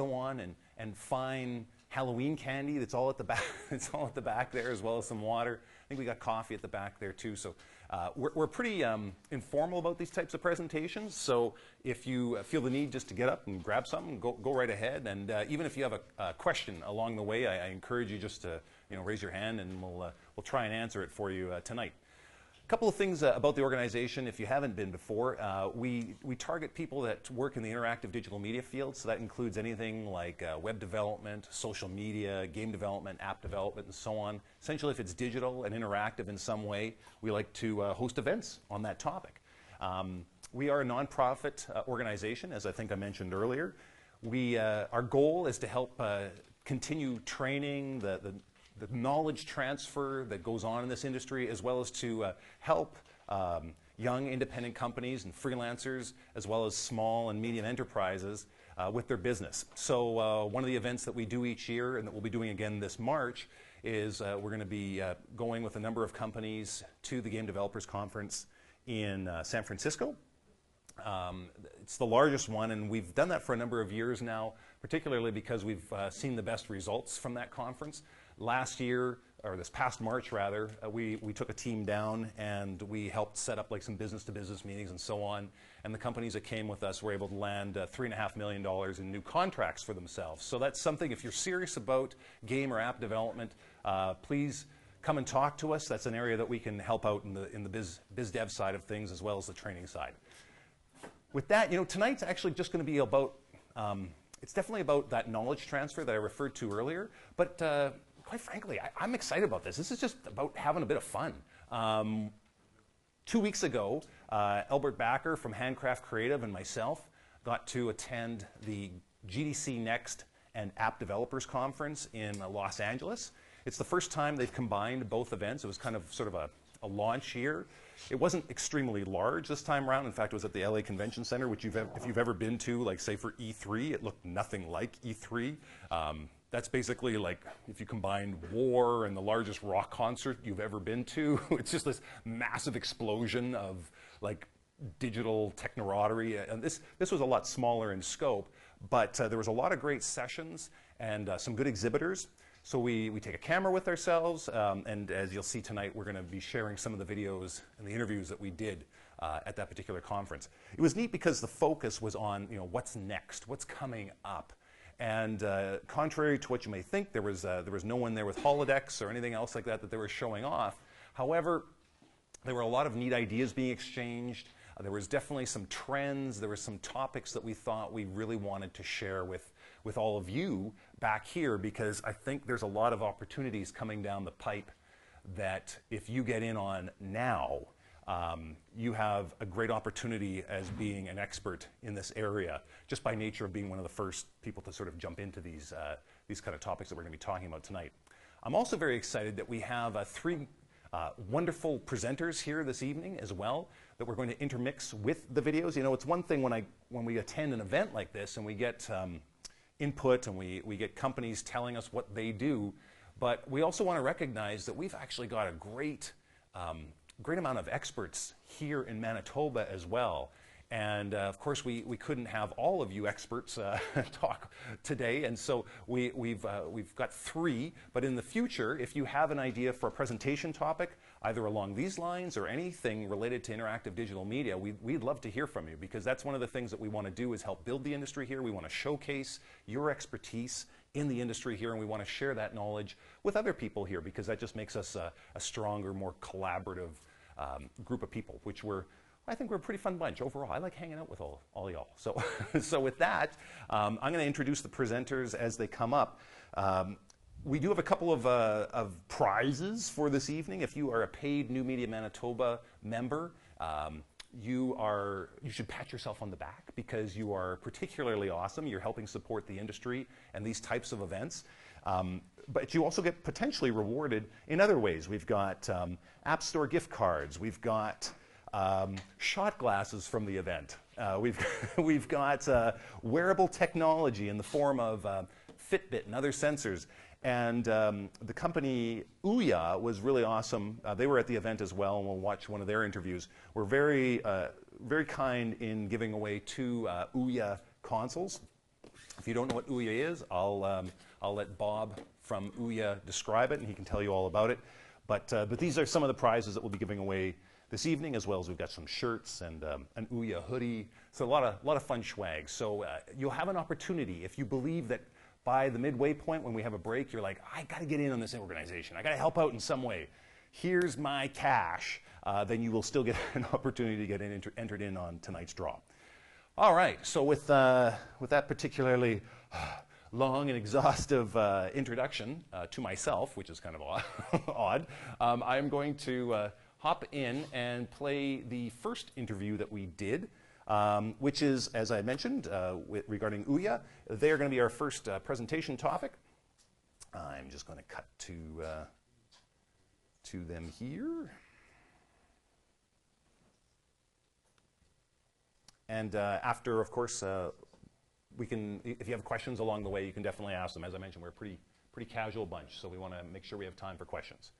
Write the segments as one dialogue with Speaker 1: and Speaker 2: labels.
Speaker 1: go on and find Halloween candy that's all at the back. It's all at the back there, as well as some water. I think we got coffee at the back there too. So we're pretty informal about these types of presentations. So if you feel the need just to get up and grab something, go right ahead. And even if you have a question along the way, I encourage you just to raise your hand, and we'll try and answer it for you tonight. A couple of things about the organization, if you haven't been before. We target people that work in the interactive digital media field, so that includes anything like web development, social media, game development, app development, and so on. Essentially, if it's digital and interactive in some way, we like to host events on that topic. We are a nonprofit organization, as I think I mentioned earlier. Our goal is to help continue training, the knowledge transfer that goes on in this industry, as well as to help young independent companies and freelancers, as well as small and medium enterprises with their business. So one of the events that we do each year, and that we'll be doing again this March, is we're going to be going with a number of companies to the Game Developers Conference in San Francisco. It's the largest one, and we've done that for a number of years now, particularly because we've seen the best results from that conference. Last year, or this past March rather, we took a team down and we helped set up like some business-to-business meetings and so on. And the companies that came with us were able to land $3.5 million in new contracts for themselves. So that's something, if you're serious about game or app development, please come and talk to us. That's an area that we can help out in the biz dev side of things, as well as the training side. With that, tonight's actually just going to be about, it's definitely about that knowledge transfer that I referred to earlier, but quite frankly, I'm excited about this. This is just about having a bit of fun. 2 weeks ago, Albert Backer from Handcraft Creative and myself got to attend the GDC Next and App Developers Conference in Los Angeles. It's the first time they've combined both events. It was kind of sort of a launch year. It wasn't extremely large this time around. In fact, it was at the LA Convention Center, which if you've ever been to, like say for E3, it looked nothing like E3. That's basically like if you combine War and the largest rock concert you've ever been to. It's just this massive explosion of like digital technolatery. And this was a lot smaller in scope, but there was a lot of great sessions and some good exhibitors. So we take a camera with ourselves, and as you'll see tonight, we're going to be sharing some of the videos and the interviews that we did at that particular conference. It was neat because the focus was on what's next, what's coming up. And contrary to what you may think, there was no one there with holodecks or anything else like that they were showing off. However, there were a lot of neat ideas being exchanged. There was definitely some trends. There were some topics that we thought we really wanted to share with all of you back here, because I think there's a lot of opportunities coming down the pipe that if you get in on now, you have a great opportunity as being an expert in this area, just by nature of being one of the first people to sort of jump into these kind of topics that we're going to be talking about tonight. I'm also very excited that we have three wonderful presenters here this evening as well, that we're going to intermix with the videos. It's one thing when we attend an event like this and we get input and we get companies telling us what they do, but we also want to recognize that we've actually got a great amount of experts here in Manitoba as well. And of course, we couldn't have all of you experts talk today, and so we've got three. But in the future, if you have an idea for a presentation topic, either along these lines or anything related to interactive digital media, we'd love to hear from you, because that's one of the things that we want to do is help build the industry here. We want to showcase your expertise in the industry here, and we want to share that knowledge with other people here, because that just makes us a stronger, more collaborative group of people, which I think we're a pretty fun bunch overall. I like hanging out with all y'all. So with that, I'm going to introduce the presenters as they come up. We do have a couple of prizes for this evening. If you are a paid New Media Manitoba member, you should pat yourself on the back, because you are particularly awesome. You're helping support the industry and these types of events. But you also get potentially rewarded in other ways. We've got App Store gift cards. We've got shot glasses from the event. We've got wearable technology in the form of Fitbit and other sensors. And the company Ouya was really awesome. They were at the event as well, and we'll watch one of their interviews. We're very kind in giving away 2 Ouya consoles. If you don't know what Ouya is, I'll let Bob from Ouya describe it, and he can tell you all about it. But these are some of the prizes that we'll be giving away this evening, as well as we've got some shirts and an Ouya hoodie. So a lot of fun swag. So you'll have an opportunity if you believe that by the midway point when we have a break, you're like, I got to get in on this organization. I got to help out in some way. Here's my cash. Then you will still get an opportunity to get entered in on tonight's draw. All right, so with that particularly long and exhaustive introduction to myself, which is kind of odd, I am going to hop in and play the first interview that we did, which is, as I mentioned, regarding Ouya. They are going to be our first presentation topic. I'm just going to cut to them here. And after, of course, we can, if you have questions along the way, you can definitely ask them. As I mentioned, we're a pretty casual bunch, so we want to make sure we have time for questions.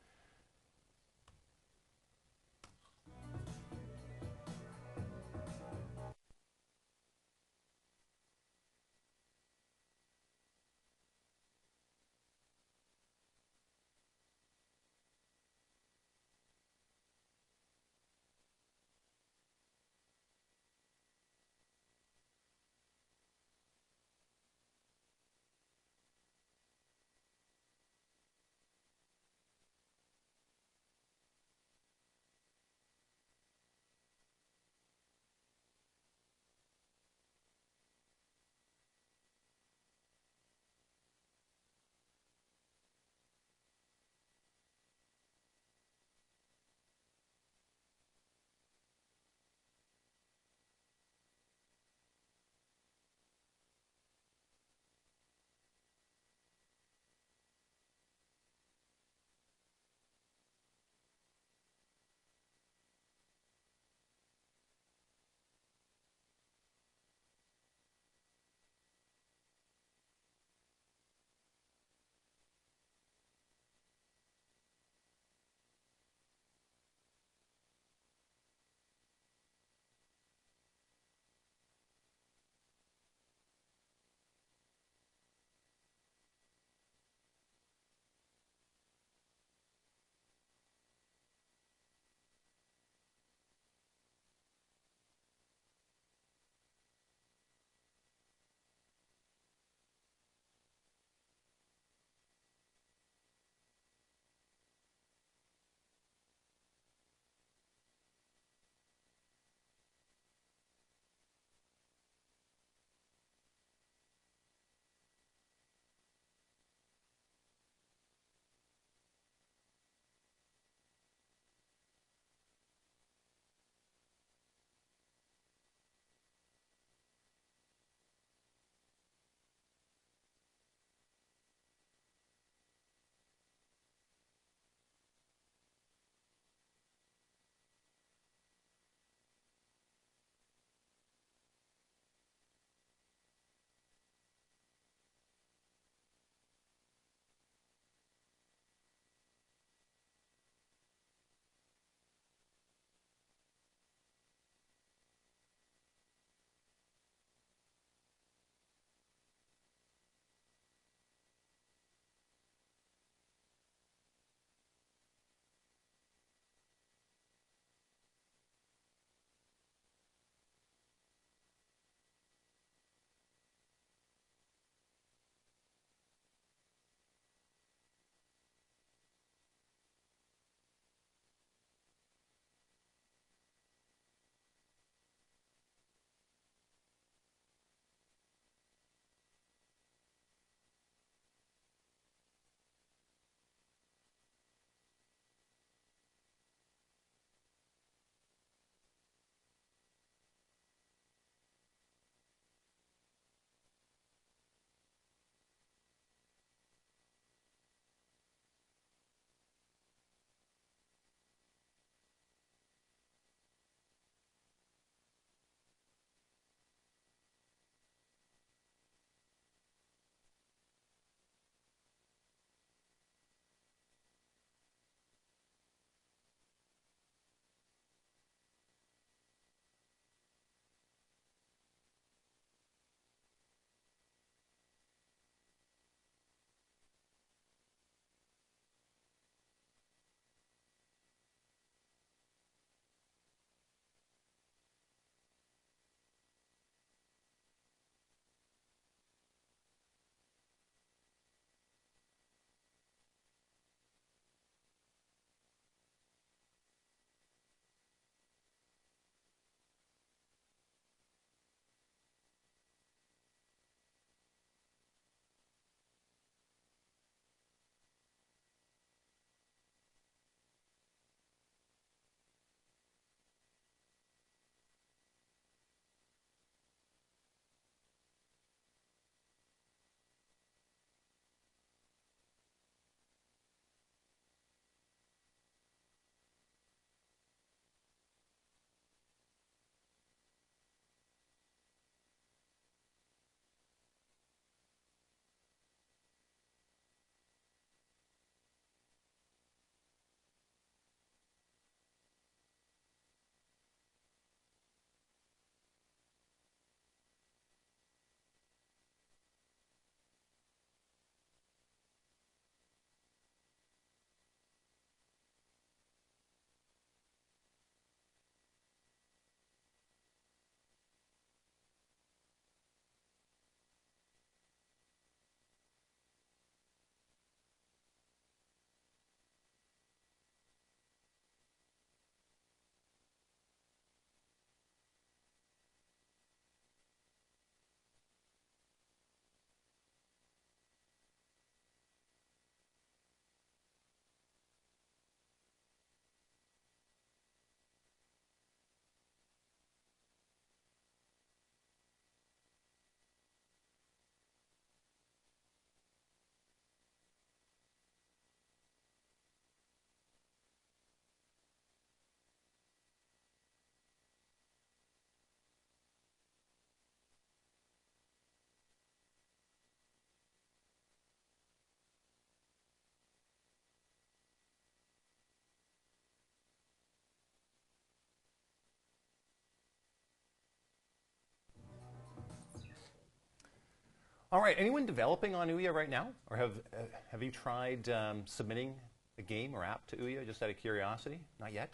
Speaker 1: All right, anyone developing on Ouya right now? Or have you tried submitting a game or app to Ouya just out of curiosity? Not yet?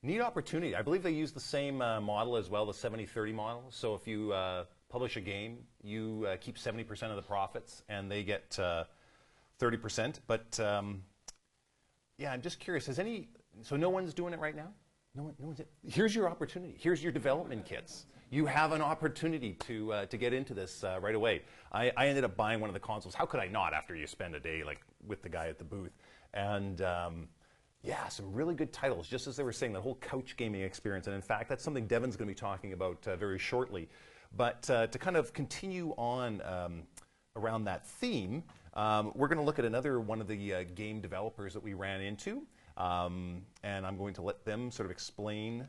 Speaker 1: Neat opportunity. I believe they use the same model as well, the 70-30 model. So if you publish a game, you keep 70% of the profits and they get 30%. But yeah, I'm just curious, so no one's doing it right now? No one's. Here's your opportunity. Here's your development kits. You have an opportunity to get into this right away. I ended up buying one of the consoles. How could I not after you spend a day like with the guy at the booth? And yeah, some really good titles, just as they were saying, the whole couch gaming experience. And in fact, that's something Devin's going to be talking about very shortly. But to kind of continue on around that theme, we're going to look at another one of the game developers that we ran into. And I'm going to let them sort of explain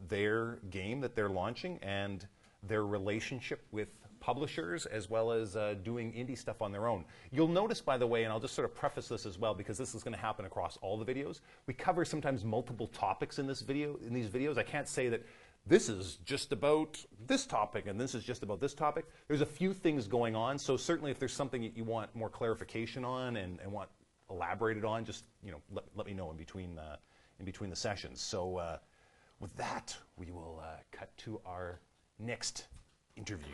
Speaker 1: their game that they're launching and their relationship with publishers as well as doing indie stuff on their own. You'll notice, by the way, and I'll just sort of preface this as well because this is going to happen across all the videos, we cover sometimes multiple topics in these videos. I can't say that this is just about this topic and this is just about this topic. There's a few things going on, so certainly if there's something that you want more clarification on and want elaborated on, just let me know in between the sessions. So with that, we will cut to our next interview.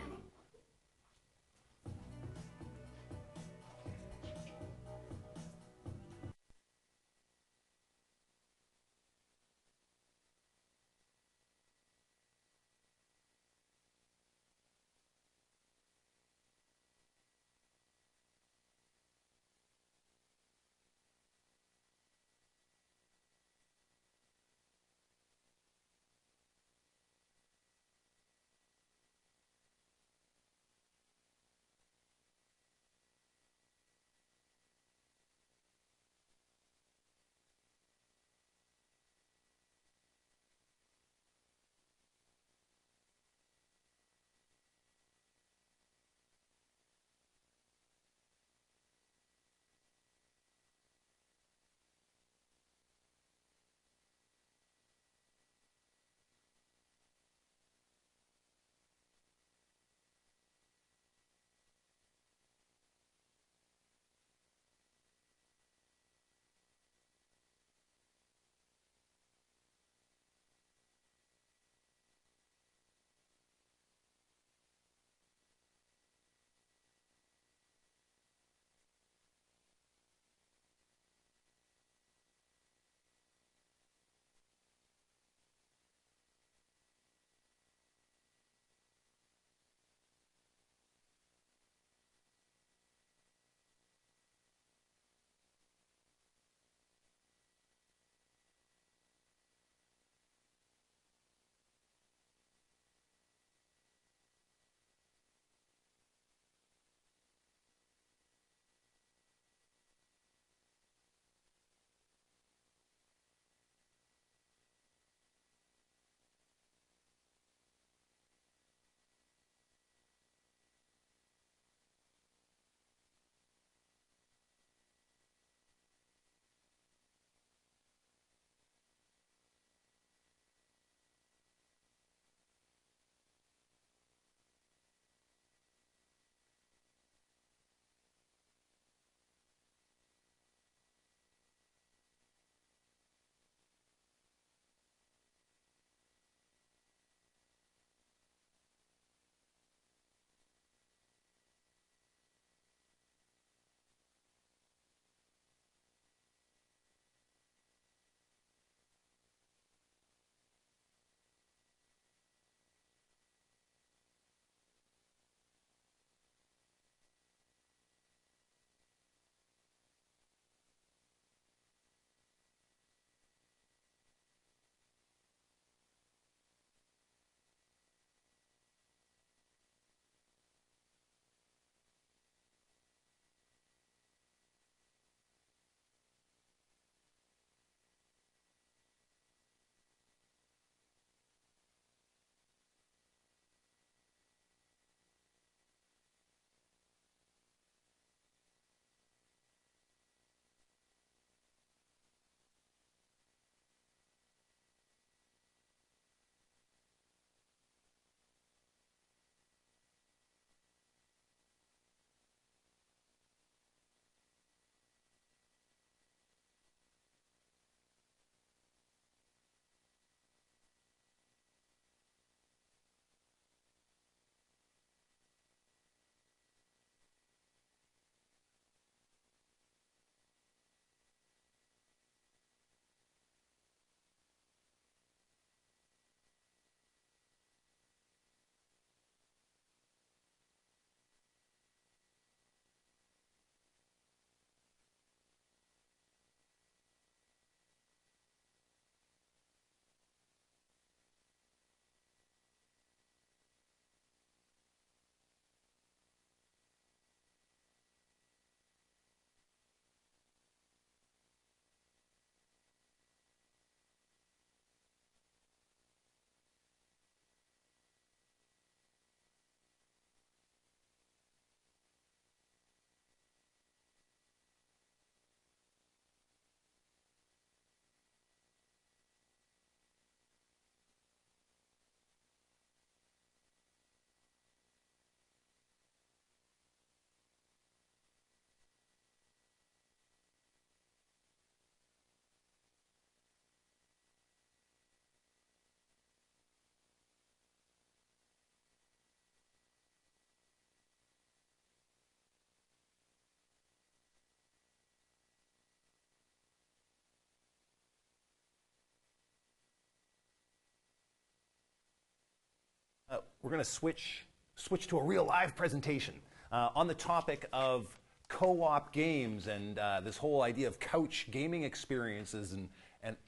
Speaker 1: we're going to switch to a real live presentation on the topic of co-op games and this whole idea of couch gaming experiences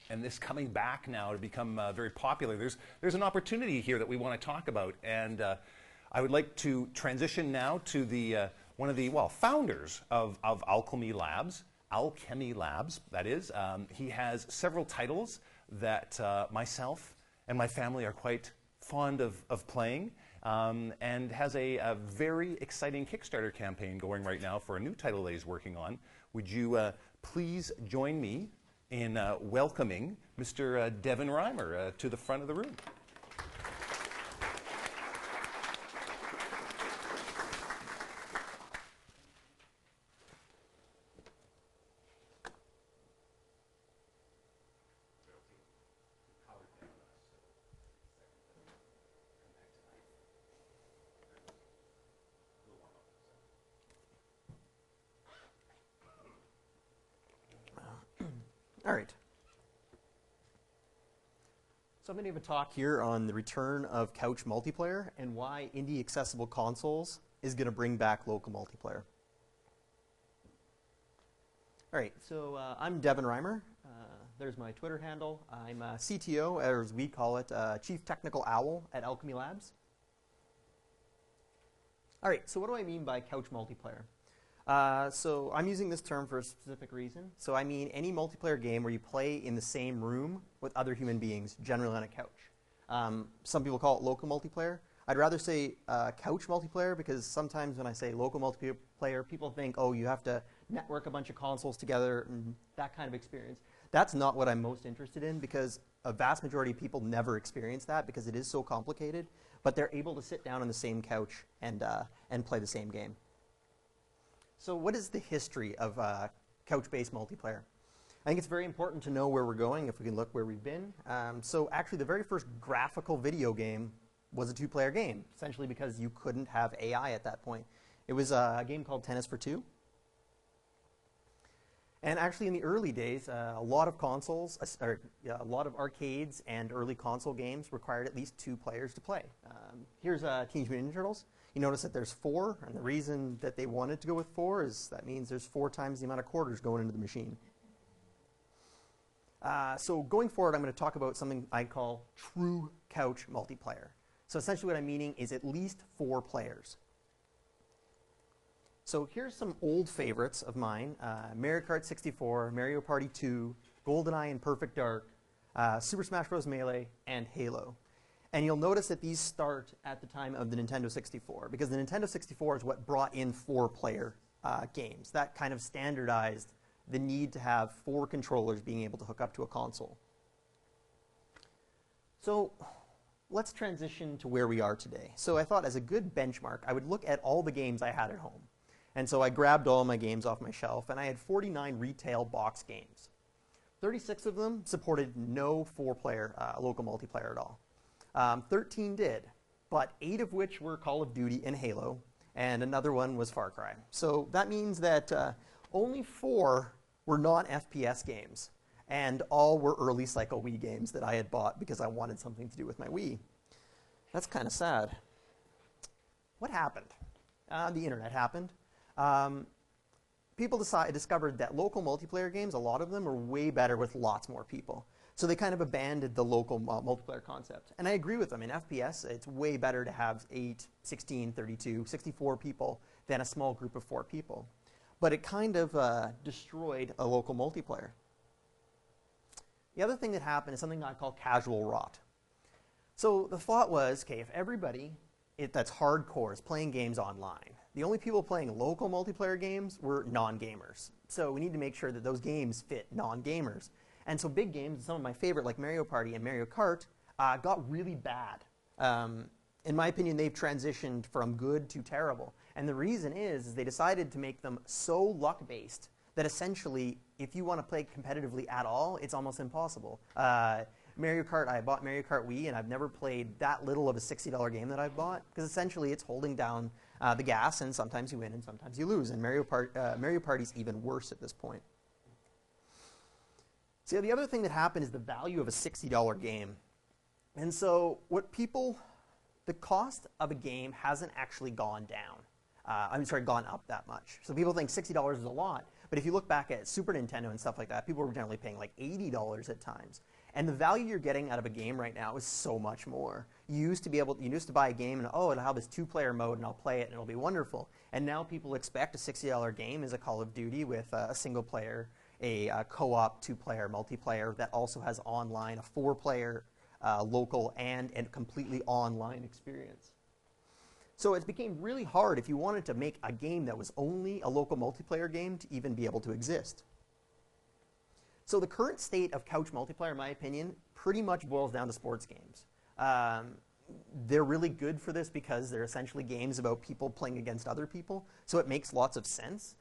Speaker 1: and this coming back now to become very popular. There's an opportunity here that we want to talk about, and I would like to transition now to the one of the founders of Alchemy Labs, that is. He has several titles that myself and my family are quite fond of playing, and has a very exciting Kickstarter campaign going right now for a new title that he's working on. Would you please join me in welcoming Mr. Devin Reimer to the front of the room?
Speaker 2: All right. So I'm going to give a talk here on the return of couch multiplayer and why indie accessible consoles is going to bring back local multiplayer. All right, so I'm Devin Reimer. There's my Twitter handle. I'm a CTO, or as we call it, Chief Technical Owl at Alchemy Labs. All right, so what do I mean by couch multiplayer? So I'm using this term for a specific reason. So I mean any multiplayer game where you play in the same room with other human beings, generally on a couch. Some people call it local multiplayer. I'd rather say couch multiplayer because sometimes when I say local multiplayer, people think, oh, you have to network a bunch of consoles together and that kind of experience. That's not what I'm most interested in because a vast majority of people never experience that because it is so complicated, but they're able to sit down on the same couch and play the same game. So what is the history of couch-based multiplayer? I think it's very important to know where we're going if we can look where we've been. So actually the very first graphical video game was a two-player game, essentially because you couldn't have AI at that point. It was a game called Tennis for Two. And actually in the early days, a lot of consoles, a lot of arcades and early console games required at least two players to play. Here's Teenage Mutant Ninja Turtles. You notice that there's 4, and the reason that they wanted to go with 4 is that means there's 4 times the amount of quarters going into the machine. So going forward, I'm going to talk about something I call true couch multiplayer. So essentially what I'm meaning is at least 4 players. So here's some old favorites of mine. Mario Kart 64, Mario Party 2, GoldenEye and Perfect Dark, Super Smash Bros. Melee, and Halo. And you'll notice that these start at the time of the Nintendo 64, because the Nintendo 64 is what brought in 4-player games. That kind of standardized the need to have 4 controllers being able to hook up to a console. So let's transition to where we are today. So I thought as a good benchmark, I would look at all the games I had at home. And so I grabbed all my games off my shelf, and I had 49 retail box games. 36 of them supported no 4-player local multiplayer at all. 13 did, but 8 of which were Call of Duty and Halo, and another one was Far Cry. So that means that only 4 were non-FPS games, and all were early cycle Wii games that I had bought because I wanted something to do with my Wii. That's kind of sad. What happened? The internet happened. People discovered that local multiplayer games, a lot of them, were way better with lots more people. So they kind of abandoned the local multiplayer concept. And I agree with them. In FPS, it's way better to have 8, 16, 32, 64 people than a small group of 4 people. But it kind of destroyed a local multiplayer. The other thing that happened is something I call casual rot. So the thought was, okay, if everybody that's hardcore is playing games online, the only people playing local multiplayer games were non-gamers. So we need to make sure that those games fit non-gamers. And so big games, some of my favorite, like Mario Party and Mario Kart, got really bad. In my opinion, they've transitioned from good to terrible. And the reason is they decided to make them so luck-based that essentially, if you want to play competitively at all, it's almost impossible. Mario Kart, I bought Mario Kart Wii, and I've never played that little of a $60 game that I've bought, because essentially it's holding down the gas, and sometimes you win and sometimes you lose. And Mario Party's even worse at this point. So the other thing that happened is the value of a $60 game. And so what people the cost of a game hasn't actually gone down. Gone up that much. So people think $60 is a lot, but if you look back at Super Nintendo and stuff like that, people were generally paying like $80 at times. And the value you're getting out of a game right now is so much more. You used to buy a game and, oh, it'll have this 2-player mode and I'll play it and it'll be wonderful. And now people expect a $60 game is a Call of Duty with a single player, a co-op 2-player multiplayer that also has online, a 4-player local and a completely online experience. So it became really hard if you wanted to make a game that was only a local multiplayer game to even be able to exist. So the current state of couch multiplayer, in my opinion, pretty much boils down to sports games. They're really good for this because they're essentially games about people playing against other people, so it makes lots of sense.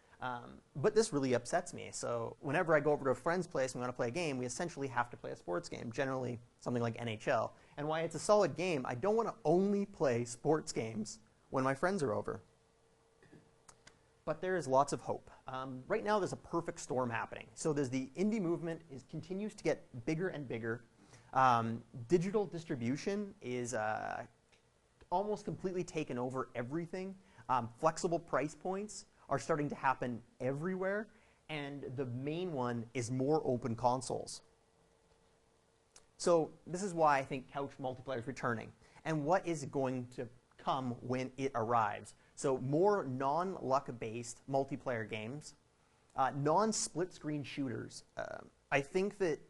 Speaker 2: But this really upsets me. So whenever I go over to a friend's place and we want to play a game, we essentially have to play a sports game, generally something like NHL. And while it's a solid game, I don't want to only play sports games when my friends are over. But there is lots of hope. Right now there's a perfect storm happening. So there's the indie movement continues to get bigger and bigger. Digital distribution is almost completely taken over everything. Flexible price points are starting to happen everywhere. And the main one is more open consoles. So this is why I think couch multiplayer is returning. And what is going to come when it arrives? So more non-luck-based multiplayer games, non-split screen shooters. I think that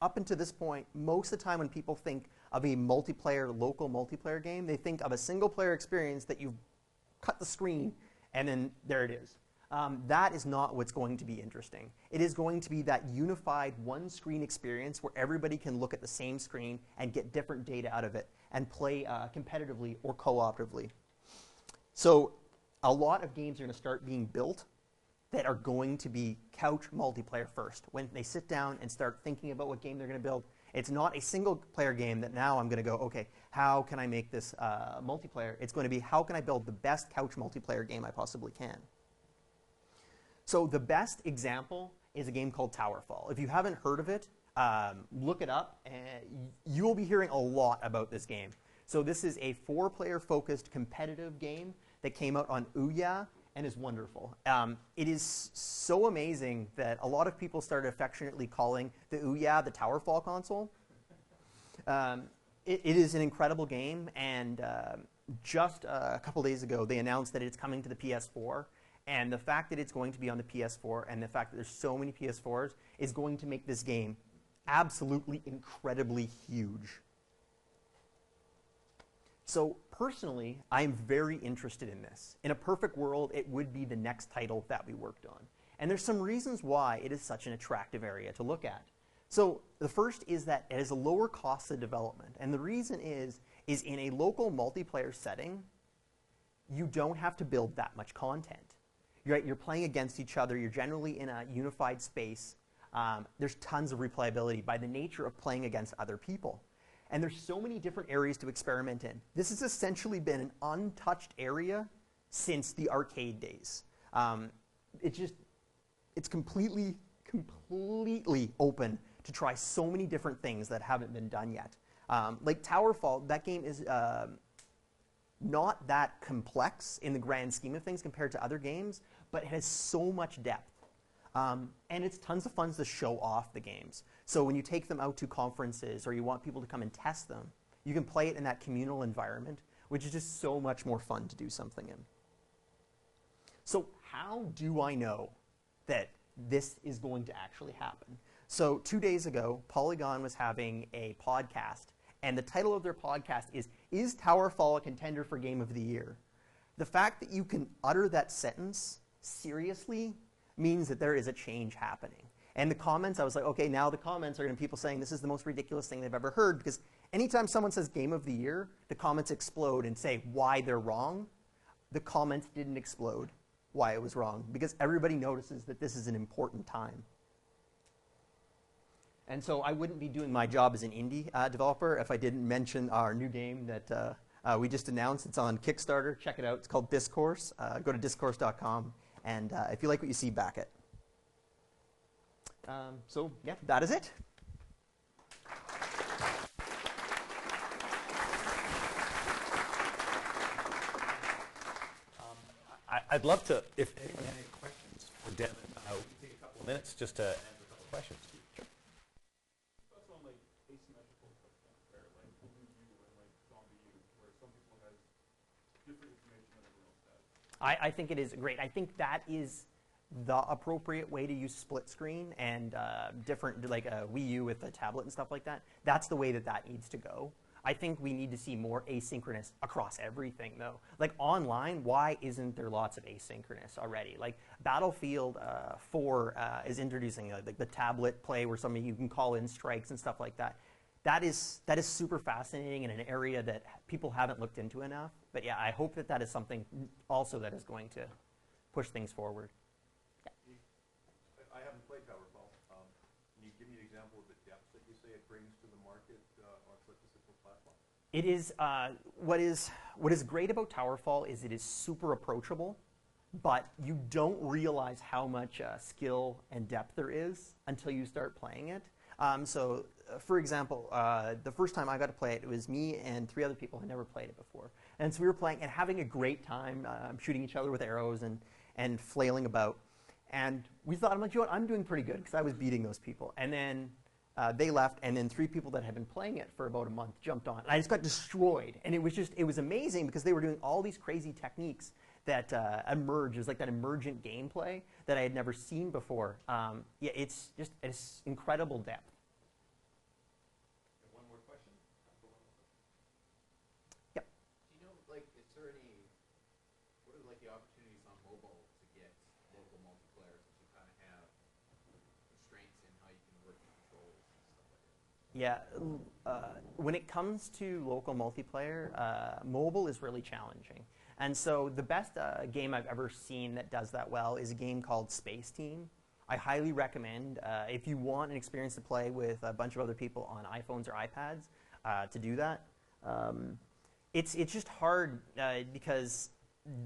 Speaker 2: up until this point, most of the time when people think of a local multiplayer game, they think of a single-player experience that you've cut the screen and then there it is. That is not what's going to be interesting. It is going to be that unified one-screen experience where everybody can look at the same screen and get different data out of it and play competitively or co-operatively. So a lot of games are going to start being built that are going to be couch multiplayer first. When they sit down and start thinking about what game they're going to build, it's not a single-player game that now I'm going to go, okay, how can I make this multiplayer? It's going to be, how can I build the best couch multiplayer game I possibly can? So the best example is a game called Towerfall. If you haven't heard of it, look it up, and you will be hearing a lot about this game. So this is a 4-player focused competitive game that came out on Ouya and is wonderful. It is so amazing that a lot of people started affectionately calling the Ouya the Towerfall console. It is an incredible game, and just a couple days ago they announced that it's coming to the PS4. And the fact that it's going to be on the PS4 and the fact that there's so many PS4s is going to make this game absolutely incredibly huge. So personally, I'm very interested in this. In a perfect world, it would be the next title that we worked on. And there's some reasons why it is such an attractive area to look at. So the first is that it has a lower cost of development. And the reason is in a local multiplayer setting, you don't have to build that much content. You're playing against each other. You're generally in a unified space. There's tons of replayability by the nature of playing against other people. And there's so many different areas to experiment in. This has essentially been an untouched area since the arcade days. It's completely open to try so many different things that haven't been done yet. Like Towerfall, that game is not that complex in the grand scheme of things compared to other games, but it has so much depth. And it's tons of fun to show off the games. So when you take them out to conferences or you want people to come and test them, you can play it in that communal environment, which is just so much more fun to do something in. So how do I know that this is going to actually happen? So 2 days ago, Polygon was having a podcast, and the title of their podcast is Towerfall a contender for Game of the Year? The fact that you can utter that sentence seriously means that there is a change happening. And the comments, I was like, okay, now the comments are going to be people saying this is the most ridiculous thing they've ever heard, because anytime someone says Game of the Year, the comments explode and say why they're wrong. The comments didn't explode why it was wrong, because everybody notices that this is an important time. And so I wouldn't be doing my job as an indie developer if I didn't mention our new game that we just announced. It's on Kickstarter. Check it out. It's called Discourse. Go to discourse.com, and if you like what you see, back it. So yeah, that is it.
Speaker 1: I'd love to, if anyone had any questions for Devin, we can take a couple of minutes just to answer a couple of questions. Sure.
Speaker 3: Thoughts on like asymmetrical touchdowns there, like Blue U and like Zombie U, where some people have different information than everyone else has.
Speaker 2: I think it is great. I think that is the appropriate way to use split screen and different, like a Wii U with a tablet and stuff like that. That's the way that that needs to go. I think we need to see more asynchronous across everything, though. Like online, why isn't there lots of asynchronous already? Like Battlefield 4 is introducing like the tablet play where you can call in strikes and stuff like that. That is super fascinating in an area that people haven't looked into enough. But yeah, I hope that that is something also that is going to push things forward.
Speaker 3: I haven't played Towerfall. Can you give me an example of the depth that you say it brings to the market on such a simple platform?
Speaker 2: It is what is great about Towerfall is it is super approachable, but you don't realize how much skill and depth there is until you start playing it. For example, the first time I got to play it, it was me and 3 other people who had never played it before. And so we were playing and having a great time, shooting each other with arrows and flailing about. And we thought, I'm like, you know what, I'm doing pretty good because I was beating those people. And then they left, and then 3 people that had been playing it for about a month jumped on. And I just got destroyed. And it was amazing because they were doing all these crazy techniques that emerge. It was like that emergent gameplay that I had never seen before. Yeah, it's incredible depth.
Speaker 3: One more question.
Speaker 2: Yep.
Speaker 4: Do you know, like, what are like the opportunities on mobile to get local multiplayer since you kind of have constraints in how you can work the controls and stuff like that?
Speaker 2: Yeah, when it comes to local multiplayer, mobile is really challenging. And so the best game I've ever seen that does that well is a game called Space Team. I highly recommend, if you want an experience to play with a bunch of other people on iPhones or iPads, to do that. It's just hard because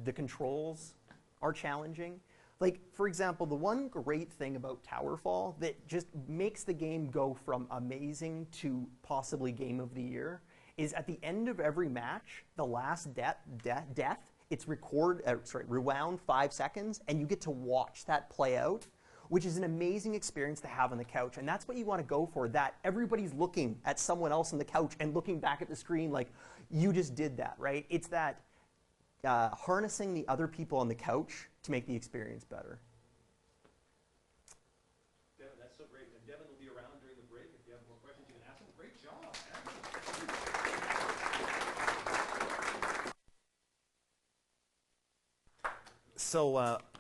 Speaker 2: the controls are challenging. Like, for example, the one great thing about Towerfall that just makes the game go from amazing to possibly Game of the Year is at the end of every match, the last death, it's rewound 5 seconds, and you get to watch that play out, which is an amazing experience to have on the couch. And that's what you want to go for, that everybody's looking at someone else on the couch and looking back at the screen like, you just did that, right? It's that harnessing the other people on the couch to make the experience better.
Speaker 3: Devin, that's so great. And Devin will be around during the break. If you have more questions, you can ask him. Great job, man.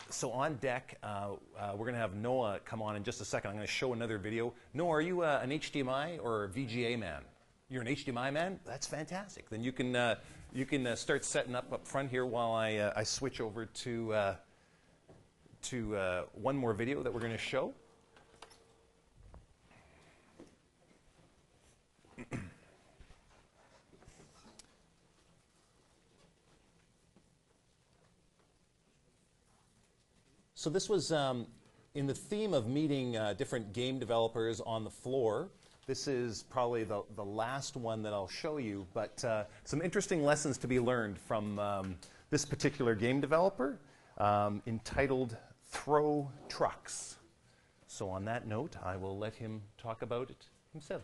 Speaker 1: So on deck, we're going to have Noah come on in just a second. I'm going to show another video. Noah, are you an HDMI or a VGA man? You're an HDMI man? That's fantastic. Then you can start setting up front here while I switch over to one more video that we're going to show. So this was in the theme of meeting different game developers on the floor. This is probably the last one that I'll show you, but some interesting lessons to be learned from this particular game developer entitled Throw Trucks. So on that note, I will let him talk about it himself.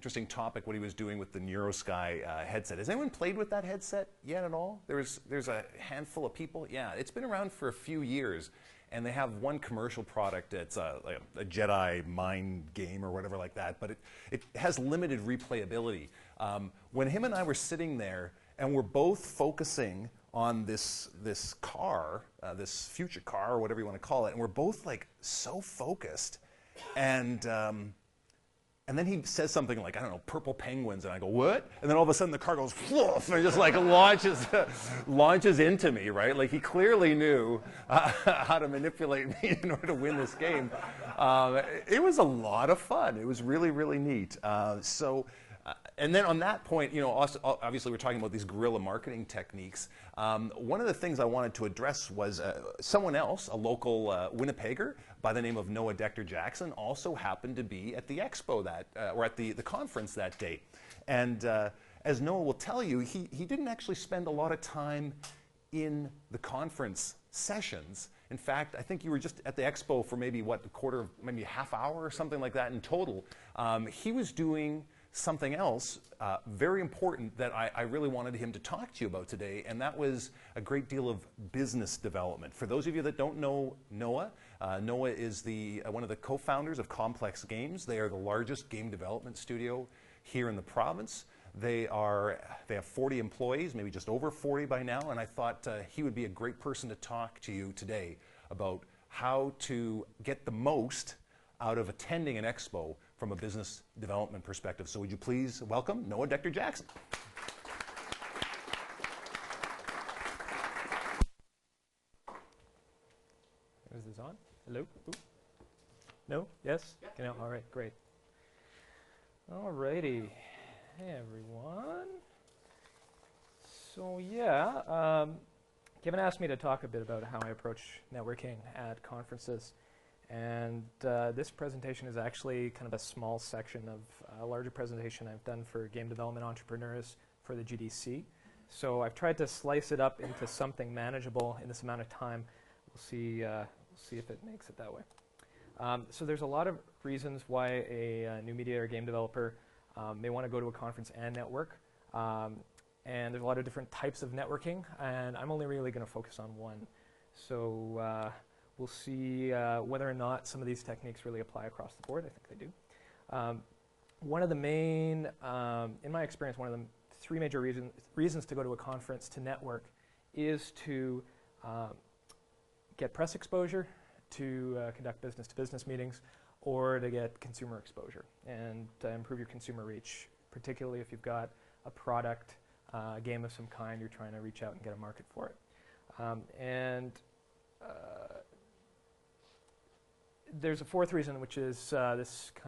Speaker 1: interesting topic what he was doing with the NeuroSky headset. Has anyone played with that headset yet at all? There's a handful of people. Yeah, it's been around for a few years, and they have one commercial product. It's like a Jedi mind game or whatever like that, but it has limited replayability. When him and I were sitting there, and we're both focusing on this car, this future car or whatever you want to call it, and we're both like so focused, and then he says something like, I don't know, purple penguins, and I go, what? And then all of a sudden the car goes, whoosh, and it just like launches into me, right? Like he clearly knew how to manipulate me in order to win this game. It was a lot of fun. It was really, really neat. And then on that point, obviously we're talking about these guerrilla marketing techniques. One of the things I wanted to address was someone else, a local Winnipegger by the name of Noah Dector Jackson, also happened to be at the expo or at the conference that day. And as Noah will tell you, he didn't actually spend a lot of time in the conference sessions. In fact, I think you were just at the expo for maybe maybe a half hour or something like that in total. He was doing something else very important that I really wanted him to talk to you about today, and that was a great deal of business development. For those of you that don't know Noah, Noah is one of the co-founders of Complex Games. They are the largest game development studio here in the province. They have 40 employees, maybe just over 40 by now, and I thought he would be a great person to talk to you today about how to get the most out of attending an expo from a business development perspective. So would you please welcome Noah Dector Jackson.
Speaker 5: Is this on? Hello? Ooh. No? Yes? Yeah. All right, great. All righty. Hey, everyone. So, yeah, Kevin asked me to talk a bit about how I approach networking at conferences. And this presentation is actually kind of a small section of a larger presentation I've done for game development entrepreneurs for the GDC. So I've tried to slice it up into something manageable in this amount of time. We'll see if it makes it that way. So there's a lot of reasons why a new media or game developer may want to go to a conference and network. And there's a lot of different types of networking, and I'm only really going to focus on one. So we'll see whether or not some of these techniques really apply across the board. I think they do. One of the main, in my experience, one of the three major reasons to go to a conference to network is to get press exposure, to conduct business-to-business meetings, or to get consumer exposure and improve your consumer reach, particularly if you've got a product, a game of some kind, you're trying to reach out and get a market for it. There's a fourth reason, which is this kind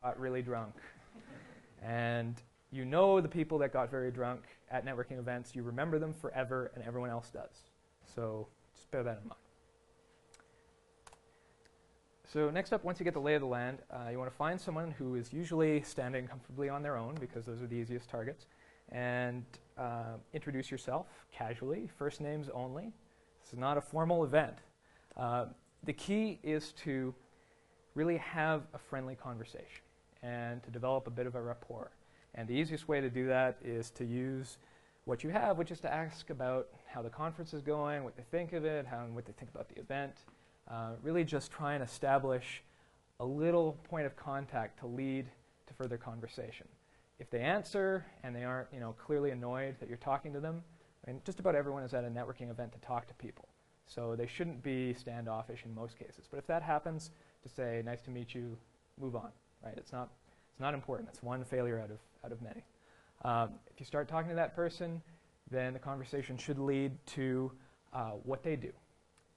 Speaker 5: got really drunk. And you know the people that got very drunk at networking events, you remember them forever, and everyone else does. So just bear that in mind. So next up, once you get the lay of the land, you want to find someone who is usually standing comfortably on their own, because those are the easiest targets, and introduce yourself casually, first names only. This is not a formal event. The key is to really have a friendly conversation and to develop a bit of a rapport. And the easiest way to do that is to use what you have, which is to ask about how the conference is going, what they think of it, what they think about the event. Really just try and establish a little point of contact to lead to further conversation. If they answer and they aren't, clearly annoyed that you're talking to them, and just about everyone is at a networking event to talk to people. So they shouldn't be standoffish in most cases. But if that happens, just say, nice to meet you, move on, right? It's not important. It's one failure out of many. If you start talking to that person, then the conversation should lead to what they do.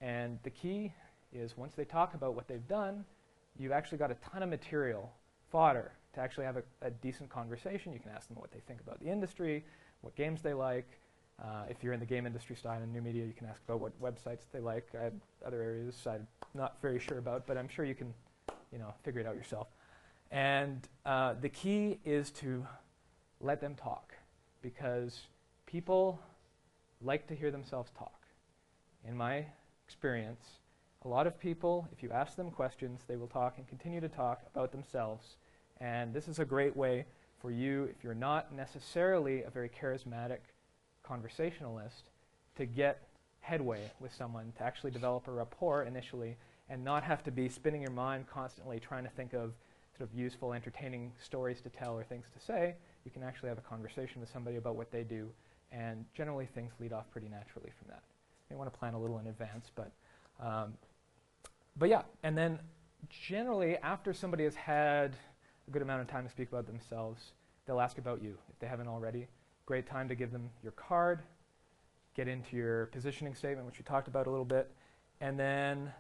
Speaker 5: And the key is once they talk about what they've done, you've actually got a ton of material, fodder, to actually have a decent conversation. You can ask them what they think about the industry, what games they like. If you're in the game industry style and new media, you can ask about what websites they like. I have other areas I'm not very sure about, but I'm sure you can figure it out yourself. And the key is to let them talk, because people like to hear themselves talk. In my experience, a lot of people, if you ask them questions, they will talk and continue to talk about themselves. And this is a great way for you, if you're not necessarily a very charismatic conversationalist, to get headway with someone, to actually develop a rapport initially, and not have to be spinning your mind constantly trying to think of sort of useful, entertaining stories to tell or things to say. You can actually have a conversation with somebody about what they do, and generally things lead off pretty naturally from that. You may want to plan a little in advance, but yeah. And then generally, after somebody has had a good amount of time to speak about themselves, they'll ask about you, if they haven't already. Great time to give them your card, get into your positioning statement, which we talked about a little bit, and then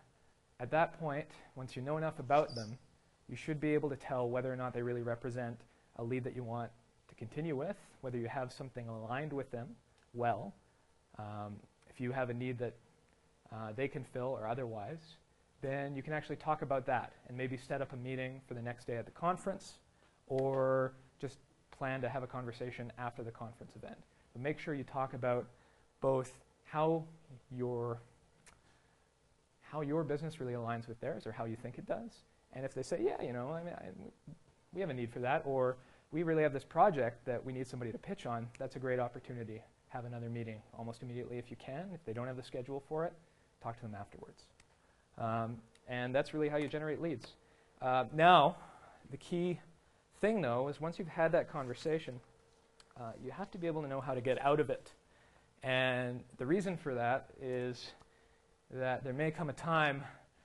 Speaker 5: at that point, once you know enough about them, you should be able to tell whether or not they really represent a lead that you want to continue with, whether you have something aligned with them well, if you have a need that they can fill or otherwise, then you can actually talk about that and maybe set up a meeting for the next day at the conference, or just plan to have a conversation after the conference event. But make sure you talk about both how your business really aligns with theirs, or how you think it does. And if they say, yeah, we have a need for that, or we really have this project that we need somebody to pitch on, that's a great opportunity. Have another meeting almost immediately if you can. If they don't have the schedule for it, talk to them afterwards. And that's really how you generate leads. Now, the key thing, though, is once you've had that conversation, you have to be able to know how to get out of it. And the reason for that is that there may come a time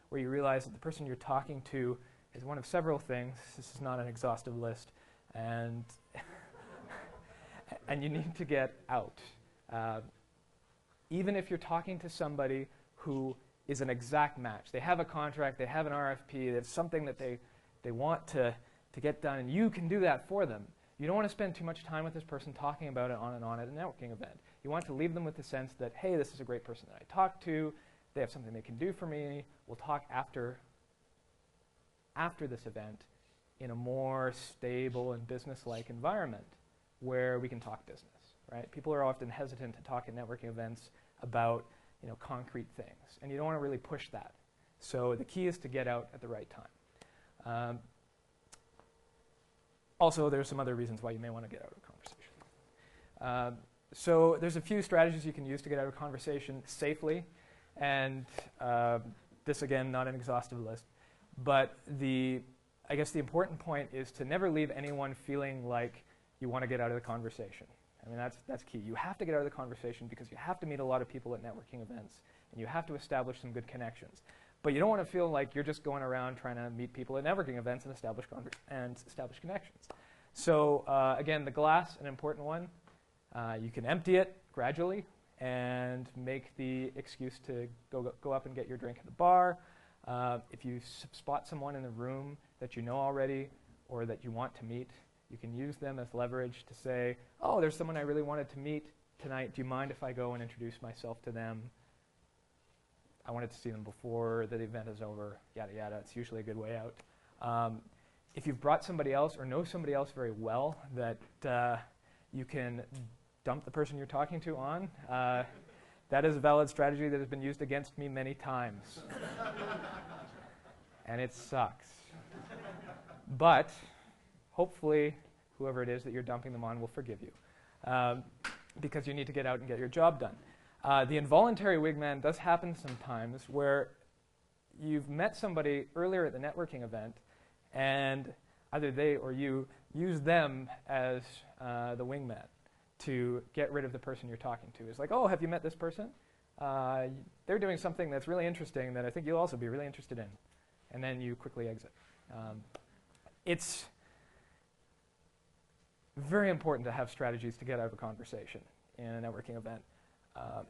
Speaker 5: where you realize that the person you're talking to is one of several things. This is not an exhaustive list. And, and you need to get out. Even if you're talking to somebody who is an exact match. They have a contract, they have an RFP, there's something that they want to get done, and you can do that for them. You don't want to spend too much time with this person talking about it on and on at a networking event. You want to leave them with the sense that, hey, this is a great person that I talked to, they have something they can do for me, we'll talk after this event in a more stable and business-like environment where we can talk business, right? People are often hesitant to talk at networking events about concrete things, and you don't want to really push that. So the key is to get out at the right time. Also, there's some other reasons why you may want to get out of a conversation. So there's a few strategies you can use to get out of a conversation safely, and this, again, not an exhaustive list, but I guess the important point is to never leave anyone feeling like you want to get out of the conversation. I mean, that's key. You have to get out of the conversation because you have to meet a lot of people at networking events, and you have to establish some good connections. But you don't want to feel like you're just going around trying to meet people at networking events and establish connections. So again, the glass, an important one. You can empty it gradually and make the excuse to go up and get your drink at the bar. If you spot someone in the room that you know already, or that you want to meet, you can use them as leverage to say, oh, there's someone I really wanted to meet tonight. Do you mind if I go and introduce myself to them? I wanted to see them before the event is over, yada, yada. It's usually a good way out. If you've brought somebody else or know somebody else very well that you can dump the person you're talking to on, that is a valid strategy that has been used against me many times. And it sucks. But hopefully, whoever it is that you're dumping them on will forgive you, because you need to get out and get your job done. The involuntary wingman does happen sometimes where you've met somebody earlier at the networking event, and either they or you use them as the wingman to get rid of the person you're talking to. It's like, oh, have you met this person? They're doing something that's really interesting that I think you'll also be really interested in. And then you quickly exit. It's very important to have strategies to get out of a conversation in a networking event.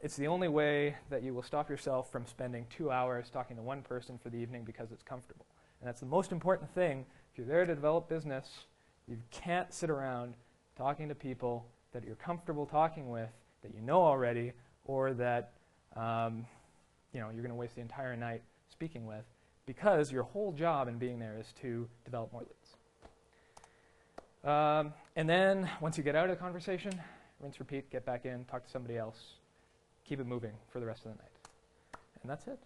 Speaker 5: It's the only way that you will stop yourself from spending 2 hours talking to one person for the evening because it's comfortable. And that's the most important thing. If you're there to develop business, you can't sit around talking to people that you're comfortable talking with, that you know already, or that you're going to waste the entire night speaking with, because your whole job in being there is to develop more leads. And then once you get out of the conversation, rinse, repeat, get back in, talk to somebody else, keep it moving for the rest of the night. And that's it.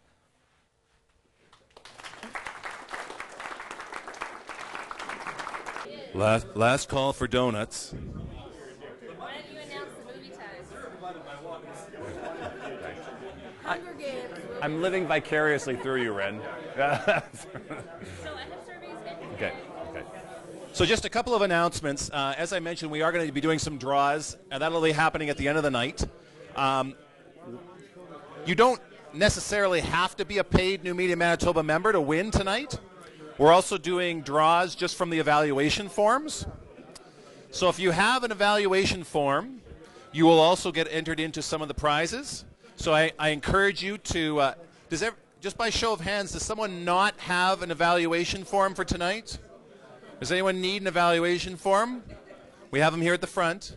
Speaker 1: Last call for donuts.
Speaker 6: Why don't you announce the movie time? Hunger Games.
Speaker 1: I'm living vicariously through you, Ren.
Speaker 6: So I have surveys in
Speaker 1: Okay. So just a couple of announcements. As I mentioned, we are going to be doing some draws, and that'll be happening at the end of the night. You don't necessarily have to be a paid New Media Manitoba member to win tonight. We're also doing draws just from the evaluation forms. So if you have an evaluation form, you will also get entered into some of the prizes. So I encourage you to, just by show of hands, does someone not have an evaluation form for tonight? Does anyone need an evaluation form? We have them here at the front.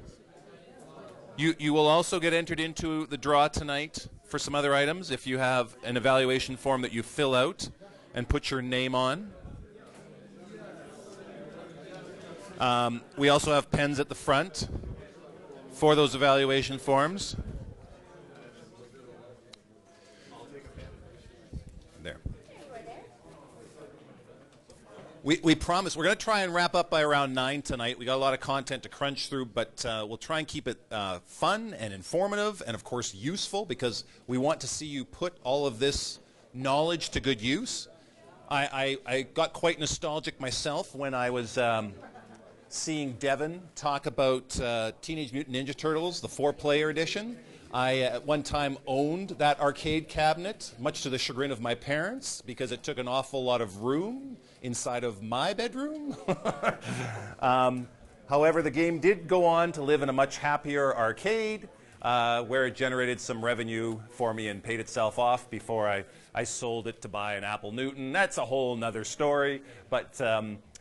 Speaker 1: You will also get entered into the draw tonight for some other items if you have an evaluation form that you fill out and put your name on. We also have pens at the front for those evaluation forms. There. We promise we're going to try and wrap up by around 9 tonight. We got a lot of content to crunch through, but we'll try and keep it fun and informative and, of course, useful, because we want to see you put all of this knowledge to good use. I got quite nostalgic myself when I was seeing Devin talk about Teenage Mutant Ninja Turtles, the 4-player edition. I at one time owned that arcade cabinet, much to the chagrin of my parents, because it took an awful lot of room inside of my bedroom. However, the game did go on to live in a much happier arcade, where it generated some revenue for me and paid itself off before I sold it to buy an Apple Newton. That's a whole nother story. But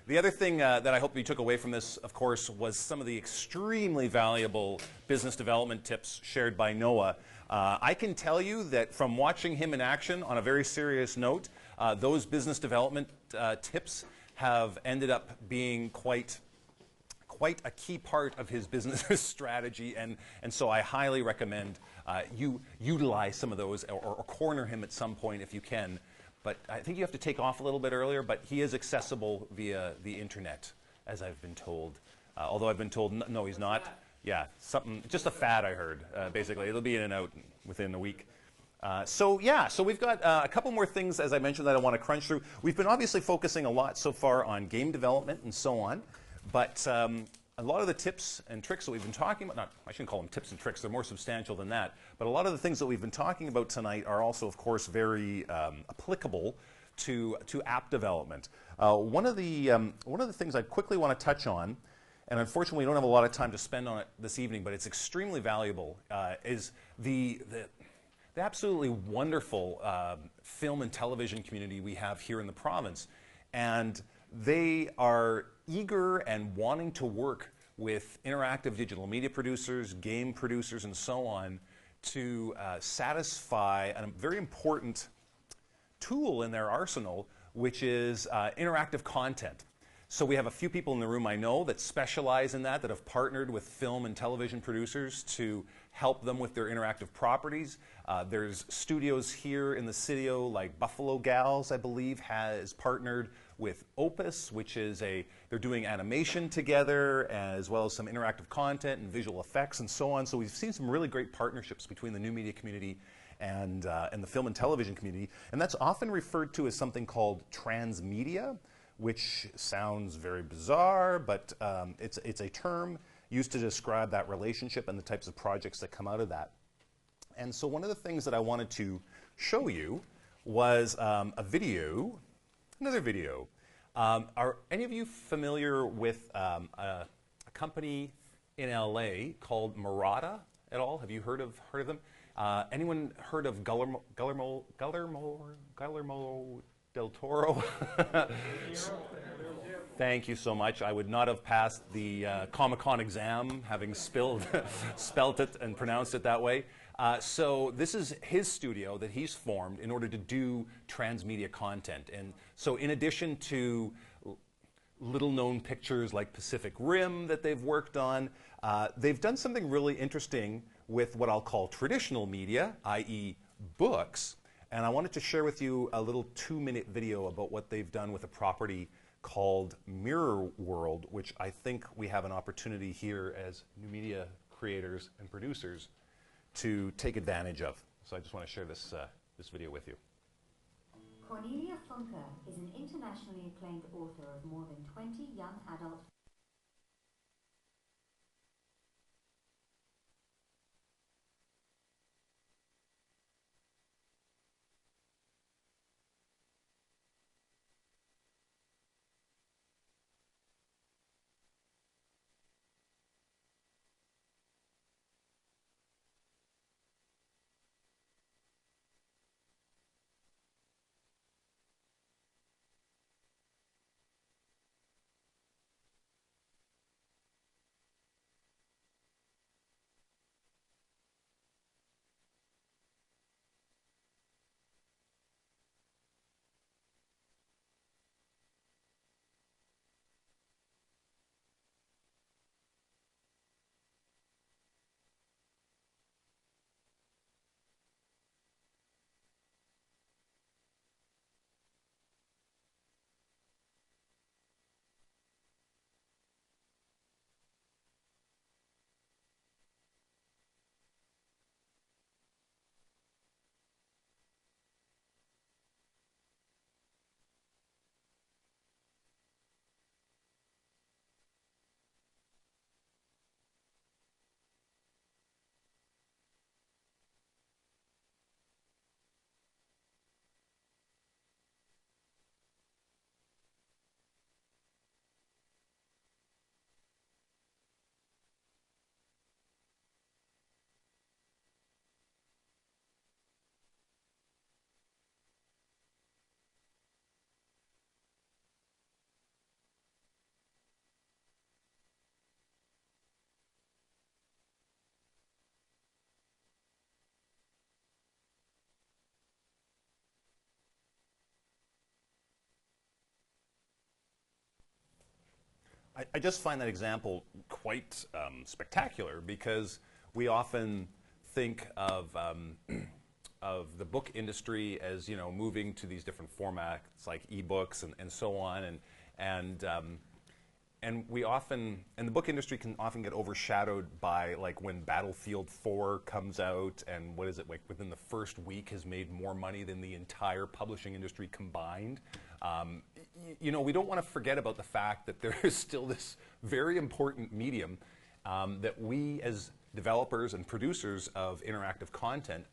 Speaker 1: the other thing that I hope you took away from this, of course, was some of the extremely valuable business development tips shared by Noah. I can tell you that from watching him in action, on a very serious note, those business development tips have ended up being quite a key part of his business strategy, and so I highly recommend you utilize some of those or corner him at some point if you can. But I think you have to take off a little bit earlier, but he is accessible via the internet, as I've been told. Although I've been told, no, he's not. Yeah, just a fad I heard, basically. It'll be in and out within a week. So we've got a couple more things, as I mentioned, that I want to crunch through. We've been obviously focusing a lot so far on game development and so on, but a lot of the tips and tricks that we've been talking about, I shouldn't call them tips and tricks, they're more substantial than that, but a lot of the things that we've been talking about tonight are also, of course, very applicable to app development. One of the things I quickly want to touch on, and unfortunately we don't have a lot of time to spend on it this evening, but it's extremely valuable, is the absolutely wonderful film and television community we have here in the province. And they are eager and wanting to work with interactive digital media producers, game producers, and so on to satisfy a very important tool in their arsenal, which is interactive content. So we have a few people in the room I know that specialize in that have partnered with film and television producers to help them with their interactive properties. There's studios here in the city, like Buffalo Gals, I believe, has partnered with Opus, which is they're doing animation together, as well as some interactive content and visual effects and so on. So we've seen some really great partnerships between the new media community and the film and television community. And that's often referred to as something called transmedia, which sounds very bizarre, but it's a term used to describe that relationship and the types of projects that come out of that. And so one of the things that I wanted to show you was a video, another video. Are any of you familiar with a company in LA called Murata at all? Have you heard of them? Anyone heard of Guillermo del Toro? Thank you so much. I would not have passed the Comic-Con exam having spelt it and pronounced it that way. So this is his studio that he's formed in order to do transmedia content. And so in addition to little-known pictures like Pacific Rim that they've worked on, they've done something really interesting with what I'll call traditional media, i.e. books. And I wanted to share with you a little 2-minute video about what they've done with a property called Mirror World, which I think we have an opportunity here as new media creators and producers to take advantage of. So I just want to share this video with you.
Speaker 7: Cornelia Funke is an internationally acclaimed author of more than 20 young adult
Speaker 1: I just find that example quite spectacular because we often think of the book industry as moving to these different formats like ebooks and so on, and we often, and the book industry can often get overshadowed by like when Battlefield 4 comes out, and what is it, like within the first week has made more money than the entire publishing industry combined. We don't want to forget about the fact that there is still this very important medium that we as developers and producers of interactive content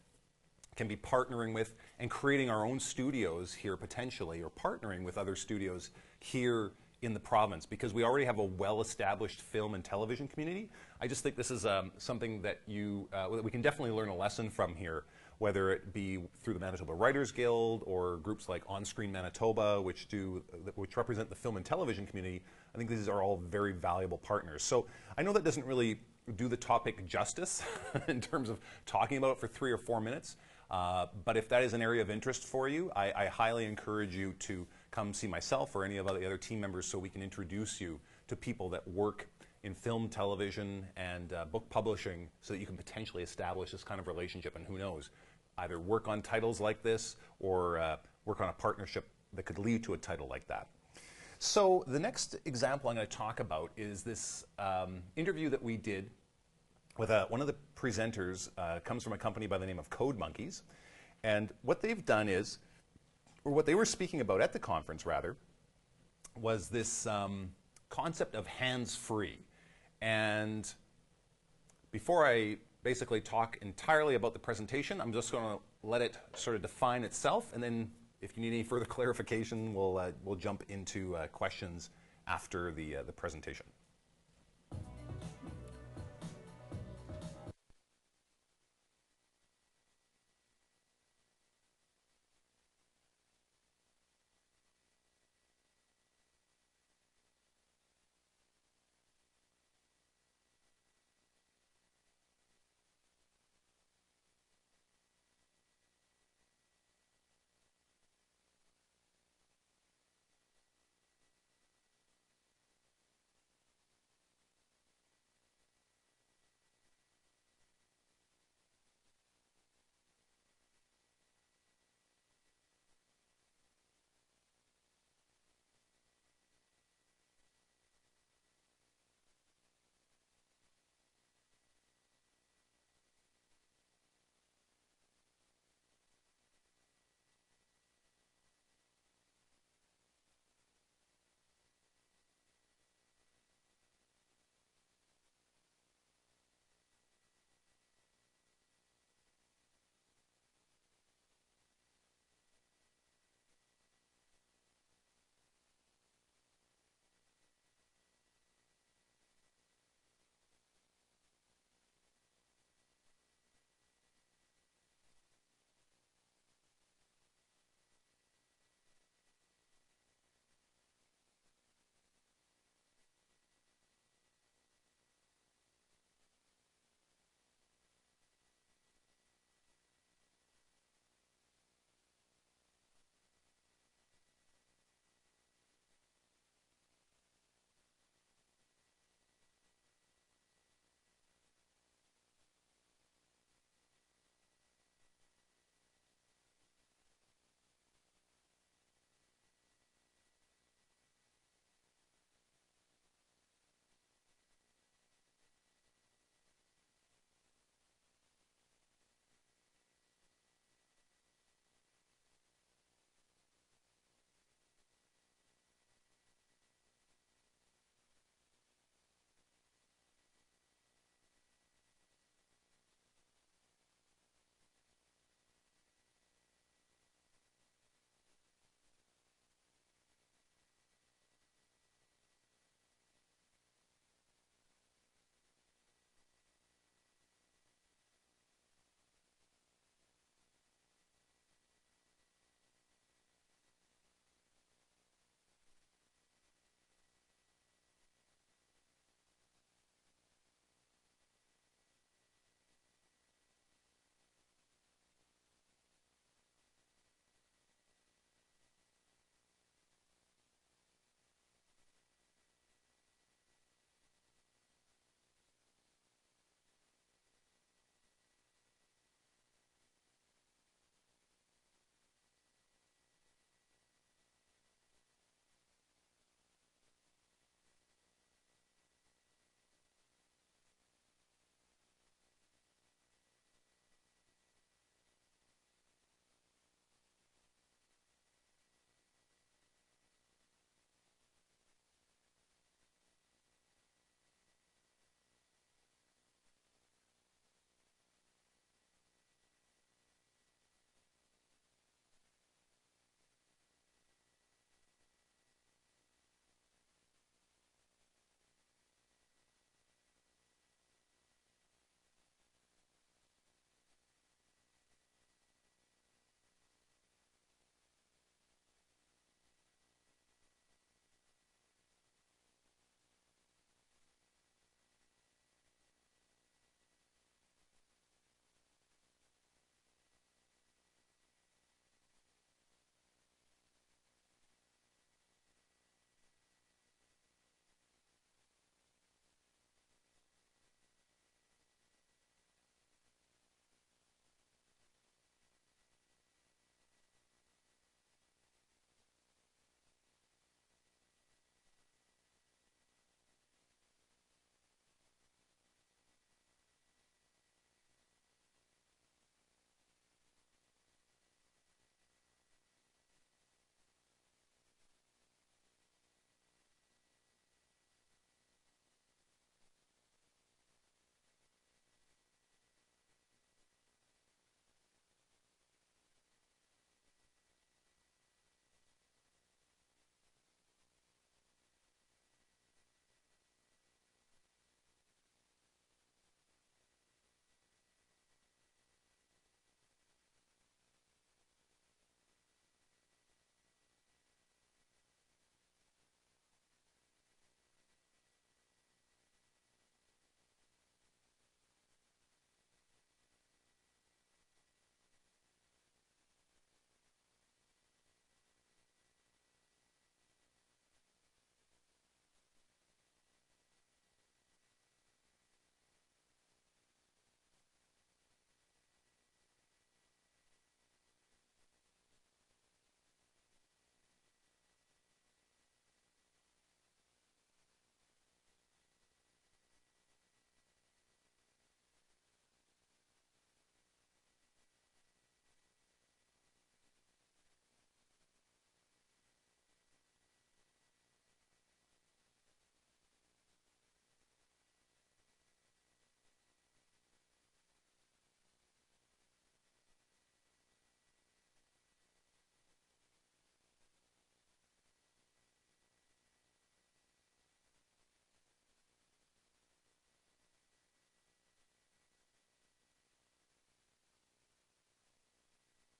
Speaker 1: can be partnering with and creating our own studios here potentially, or partnering with other studios here in the province because we already have a well-established film and television community. I just think this is something that we can definitely learn a lesson from here, whether it be through the Manitoba Writers Guild or groups like On Screen Manitoba, which represent the film and television community. I think these are all very valuable partners. So I know that doesn't really do the topic justice in terms of talking about it for 3 or 4 minutes, but if that is an area of interest for you, I highly encourage you to come see myself or any of the other team members so we can introduce you to people that work in film, television, and book publishing so that you can potentially establish this kind of relationship and who knows, either work on titles like this or work on a partnership that could lead to a title like that. So the next example I'm going to talk about is this interview that we did with one of the presenters, comes from a company by the name of Code Monkeys. And what they've done is, or what they were speaking about at the conference rather, was this concept of hands-free. And before I basically talk entirely about the presentation, I'm just going to let it sort of define itself, and then if you need any further clarification, we'll jump into questions after the presentation.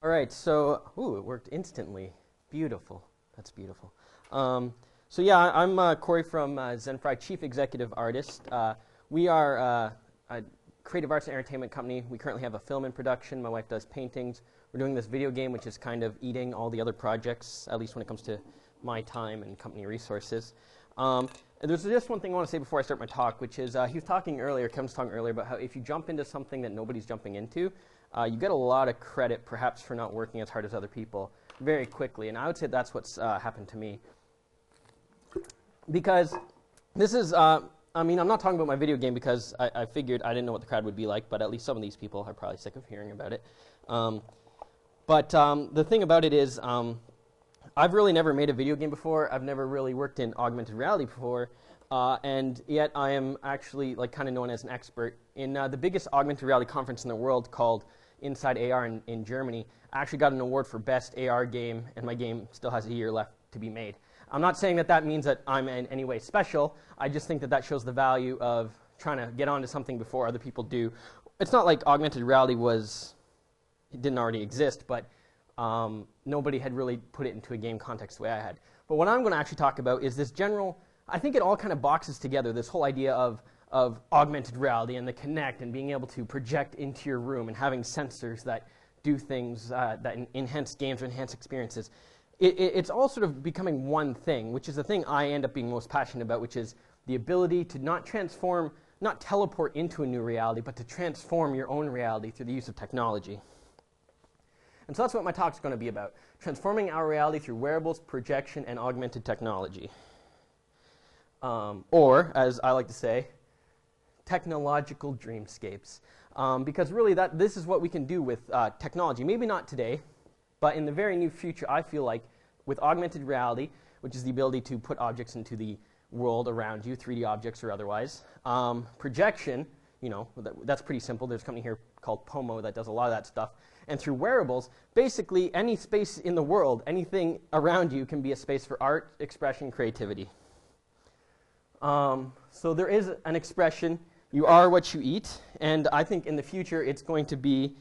Speaker 8: All right, so, ooh, it worked instantly. Beautiful. That's beautiful. So yeah, I'm Corey from Zenfry, Chief Executive Artist. We are a creative arts and entertainment company. We currently have a film in production. My wife does paintings. We're doing this video game, which is kind of eating all the other projects, at least when it comes to my time and company resources. And there's just one thing I want to say before I start my talk, which is Kevin's talking earlier about how if you jump into something that nobody's jumping into, you get a lot of credit, perhaps, for not working as hard as other people very quickly. And I would say that's what's happened to me. Because this is, I mean, I'm not talking about my video game because I figured I didn't know what the crowd would be like, but at least some of these people are probably sick of hearing about it. But the thing about it is, I've really never made a video game before. I've never really worked in augmented reality before. And yet I am actually like kind of known as an expert. In the biggest augmented reality conference in the world called Inside AR in Germany, I actually got an award for best AR game, and my game still has a year left to be made. I'm not saying that that means that I'm in any way special. I just think that that shows the value of trying to get onto something before other people do. It's not like augmented reality it didn't already exist, but nobody had really put it into a game context the way I had. But what I'm going to actually talk about is this general, I think it all kind of boxes together this whole idea of augmented reality and the Kinect and being able to project into your room and having sensors that do things that enhance games or enhance experiences. It's all sort of becoming one thing, which is the thing I end up being most passionate about, which is the ability to not teleport into a new reality, but to transform your own reality through the use of technology. And so that's what my talk's going to be about, transforming our reality through wearables, projection, and augmented technology. Or, as I like to say, technological dreamscapes. Because really this is what we can do with technology. Maybe not today, but in the very near future, I feel like with augmented reality, which is the ability to put objects into the world around you, 3D objects or otherwise, projection, you know, that's pretty simple. There's a company here called Pomo that does a lot of that stuff. And through wearables, basically any space in the world, anything around you can be a space for art, expression, creativity. So there is an expression, you are what you eat, and I think in the future it's going to be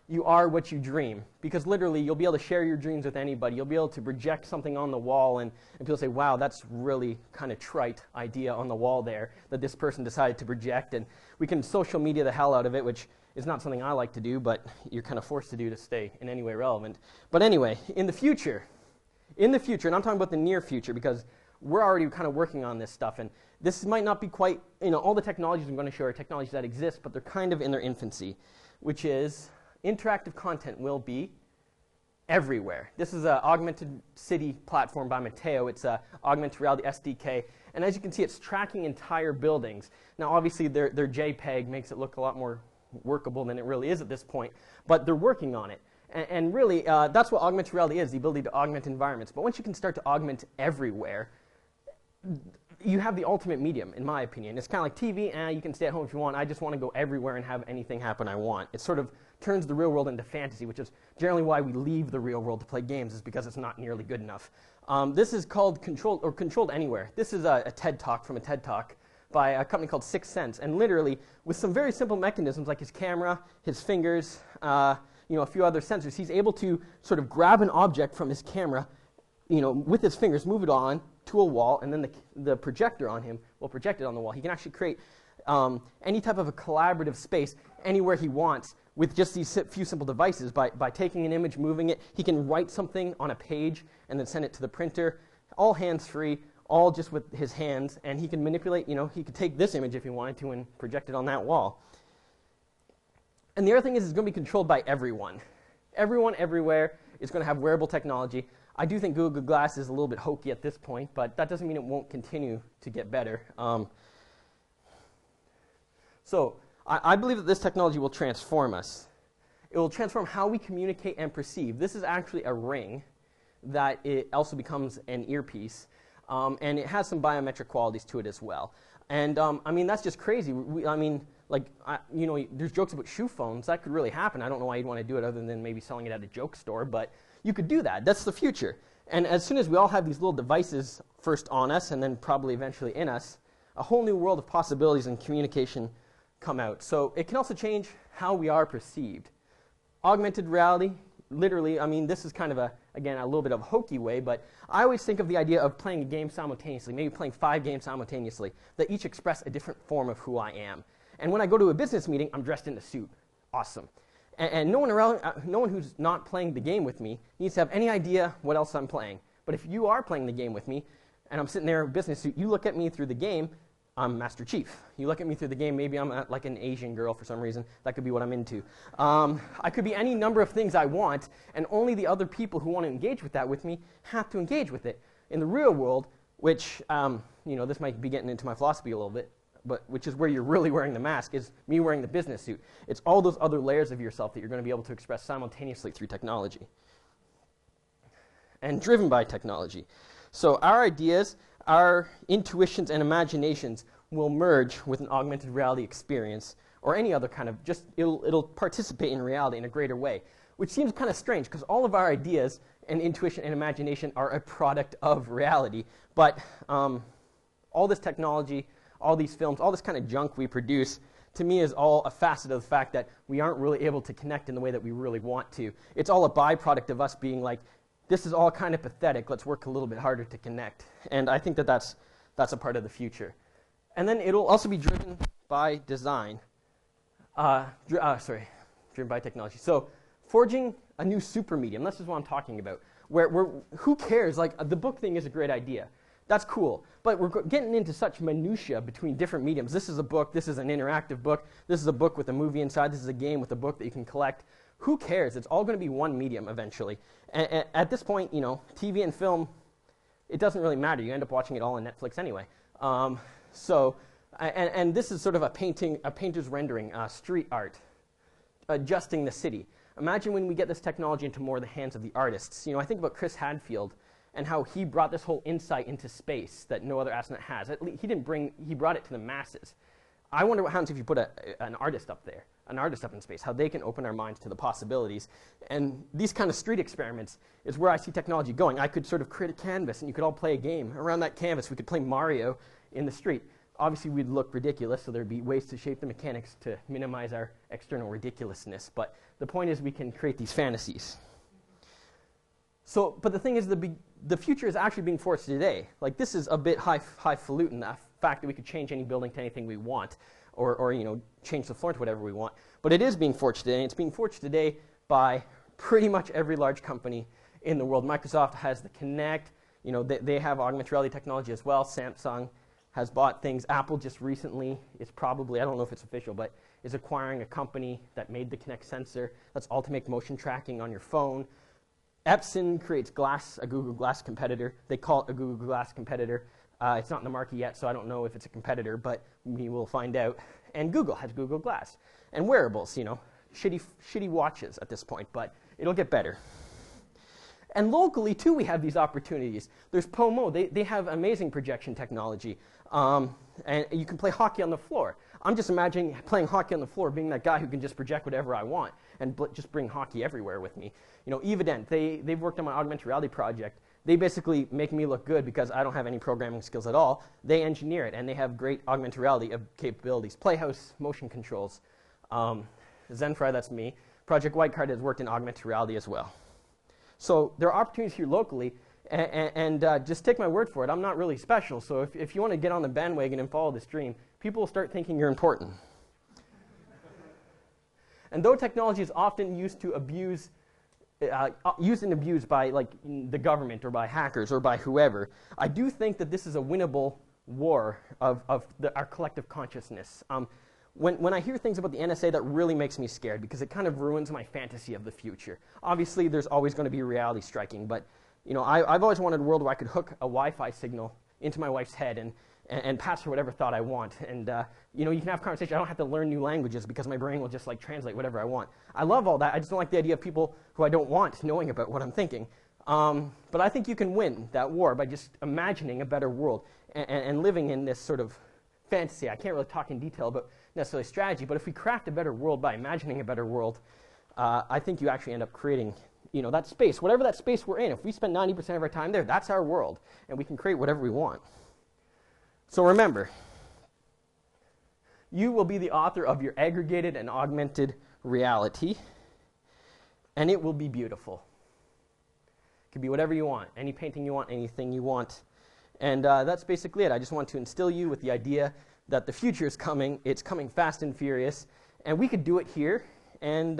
Speaker 8: you are what you dream. Because literally you'll be able to share your dreams with anybody. You'll be able to project something on the wall and people say, wow, that's really kind of trite idea on the wall there that this person decided to project. And we can social media the hell out of it, which is not something I like to do, but you're kind of forced to do to stay in any way relevant. But anyway, in the future, and I'm talking about the near future because we're already kind of working on this stuff, and this might not be quite, you know, all the technologies I'm going to show are technologies that exist, but they're kind of in their infancy, which is interactive content will be everywhere. This is an augmented city platform by Mateo. It's an augmented reality SDK, and as you can see, it's tracking entire buildings. Now, obviously, their JPEG makes it look a lot more workable than it really is at this point, but they're working on it. And really, that's what augmented reality is, the ability to augment environments. But once you can start to augment everywhere, you have the ultimate medium, in my opinion. It's kind of like TV, you can stay at home if you want. I just want to go everywhere and have anything happen I want. It sort of turns the real world into fantasy, which is generally why we leave the real world to play games, is because it's not nearly good enough. This is called Controlled Anywhere. This is a TED Talk from a TED Talk by a company called 6th Sense. And literally, with some very simple mechanisms like his camera, his fingers, you know, a few other sensors, he's able to sort of grab an object from his camera, you know, with his fingers, move it on to a wall, and then the projector on him will project it on the wall. He can actually create any type of a collaborative space anywhere he wants with just these few simple devices. By taking an image, moving it, he can write something on a page and then send it to the printer, all hands-free, all just with his hands, and he can manipulate, you know, he could take this image if he wanted to and project it on that wall. And the other thing is it's going to be controlled by everyone. Everyone, everywhere is going to have wearable technology. I do think Google Glass is a little bit hokey at this point, but that doesn't mean it won't continue to get better. So I believe that this technology will transform us. It will transform how we communicate and perceive. This is actually a ring that it also becomes an earpiece, and it has some biometric qualities to it as well. And I mean, that's just crazy. I mean, like, you know, there's jokes about shoe phones. That could really happen. I don't know why you'd want to do it other than maybe selling it at a joke store, but you could do that. That's the future. And as soon as we all have these little devices first on us and then probably eventually in us, a whole new world of possibilities and communication come out. So it can also change how we are perceived. Augmented reality, literally, I mean, this is kind of again, a little bit of a hokey way, but I always think of the idea of playing a game simultaneously, maybe playing 5 games simultaneously, that each express a different form of who I am. And when I go to a business meeting, I'm dressed in a suit. Awesome. And no one who's not playing the game with me needs to have any idea what else I'm playing. But if you are playing the game with me, and I'm sitting there in a business suit, you look at me through the game, I'm Master Chief. You look at me through the game, maybe I'm like an Asian girl for some reason. That could be what I'm into. I could be any number of things I want, and only the other people who want to engage with that with me have to engage with it. In the real world, which, this might be getting into my philosophy a little bit, but which is where you're really wearing the mask, is me wearing the business suit. It's all those other layers of yourself that you're going to be able to express simultaneously through technology. And driven by technology. So our ideas, our intuitions and imaginations will merge with an augmented reality experience or any other kind of it'll participate in reality in a greater way, which seems kind of strange because all of our ideas and intuition and imagination are a product of reality. But all this technology, all these films, all this kind of junk we produce, to me is all a facet of the fact that we aren't really able to connect in the way that we really want to. It's all a byproduct of us being like, this is all kind of pathetic, let's work a little bit harder to connect. And I think that that's a part of the future. And then it'll also be driven by design. Driven by technology. So forging a new super medium, this is what I'm talking about. Where who cares? Like, the book thing is a great idea. That's cool. But we're getting into such minutia between different mediums. This is a book. This is an interactive book. This is a book with a movie inside. This is a game with a book that you can collect. Who cares? It's all going to be one medium eventually. And at this point, TV and film, it doesn't really matter. You end up watching it all on Netflix anyway. And this is sort of a painter's rendering, street art, adjusting the city. Imagine when we get this technology into more of the hands of the artists. I think about Chris Hadfield and how he brought this whole insight into space that no other astronaut has. He brought it to the masses. I wonder what happens if you put an artist up there, an artist up in space, how they can open our minds to the possibilities. And these kind of street experiments is where I see technology going. I could sort of create a canvas, and you could all play a game. Around that canvas, we could play Mario in the street. Obviously, we'd look ridiculous, so there'd be ways to shape the mechanics to minimize our external ridiculousness. But the point is we can create these fantasies. So, but the thing is, the future is actually being forged today. Like, this is a bit highfalutin, the fact that we could change any building to anything we want, or change the floor to whatever we want. But it is being forged today, and it's being forged today by pretty much every large company in the world. Microsoft has the Kinect. They have augmented reality technology as well. Samsung has bought things. Apple just recently is probably, I don't know if it's official, but is acquiring a company that made the Kinect sensor. That's all to make motion tracking on your phone. Epson creates Glass, a Google Glass competitor. They call it a Google Glass competitor. It's not in the market yet, so I don't know if it's a competitor, but we will find out. And Google has Google Glass. And wearables, shitty watches at this point, but it'll get better. And locally, too, we have these opportunities. There's Pomo. They have amazing projection technology. And you can play hockey on the floor. I'm just imagining playing hockey on the floor, being that guy who can just project whatever I want and just bring hockey everywhere with me. Evident, they've worked on my augmented reality project. They basically make me look good because I don't have any programming skills at all. They engineer it, and they have great augmented reality capabilities. Playhouse motion controls. Zenfry, that's me. Project Whitecard has worked in augmented reality as well. So there are opportunities here locally, and just take my word for it, I'm not really special. So if you want to get on the bandwagon and follow this dream, people will start thinking you're important. And though technology is often used to abuse, used and abused by the government or by hackers or by whoever, I do think that this is a winnable war of our collective consciousness. When I hear things about the NSA, that really makes me scared because it kind of ruins my fantasy of the future. Obviously, there's always going to be reality striking, but I've always wanted a world where I could hook a Wi-Fi signal into my wife's head and pass her whatever thought I want. And you can have conversation. I don't have to learn new languages because my brain will just translate whatever I want. I love all that. I just don't like the idea of people who I don't want knowing about what I'm thinking. But I think you can win that war by just imagining a better world and living in this sort of fantasy. I can't really talk in detail about necessarily strategy, but if we craft a better world by imagining a better world, I think you actually end up creating that space, whatever that space we're in. If we spend 90% of our time there, that's our world, and we can create whatever we want. So remember, you will be the author of your aggregated and augmented reality. and it will be beautiful. It could be whatever you want, any painting you want, anything you want. And that's basically it. I just want to instill you with the idea that the future is coming. It's coming fast and furious, and we could do it here. And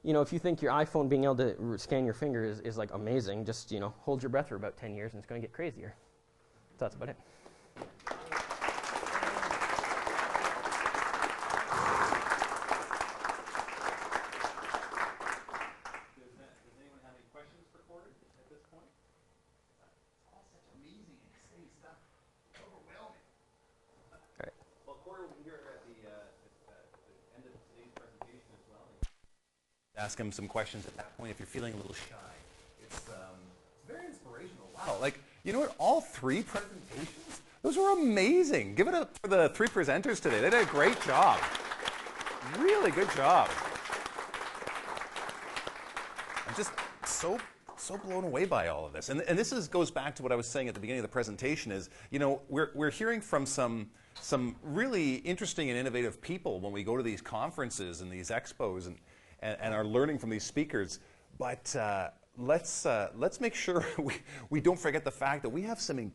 Speaker 8: you know, if you think your iPhone being able to scan your finger is like amazing, just hold your breath for about 10 years, and it's going to get crazier. So that's about it.
Speaker 1: Does anyone have any questions for Corey at this point? It's all such amazing and exciting stuff. Overwhelming.
Speaker 8: All right.
Speaker 1: Well, Corey will be here at the end of today's presentation as well. Ask him some questions at that point if you're feeling a little shy. It's very inspirational. Wow. Like, you know what? All three presentations, those were amazing. Give it up for the three presenters today. They did a great job. Really good job. I'm just so blown away by all of this. And this goes back to what I was saying at the beginning of the presentation is, we're hearing from some really interesting and innovative people when we go to these conferences and these expos and are learning from these speakers. But let's make sure we don't forget the fact that we have some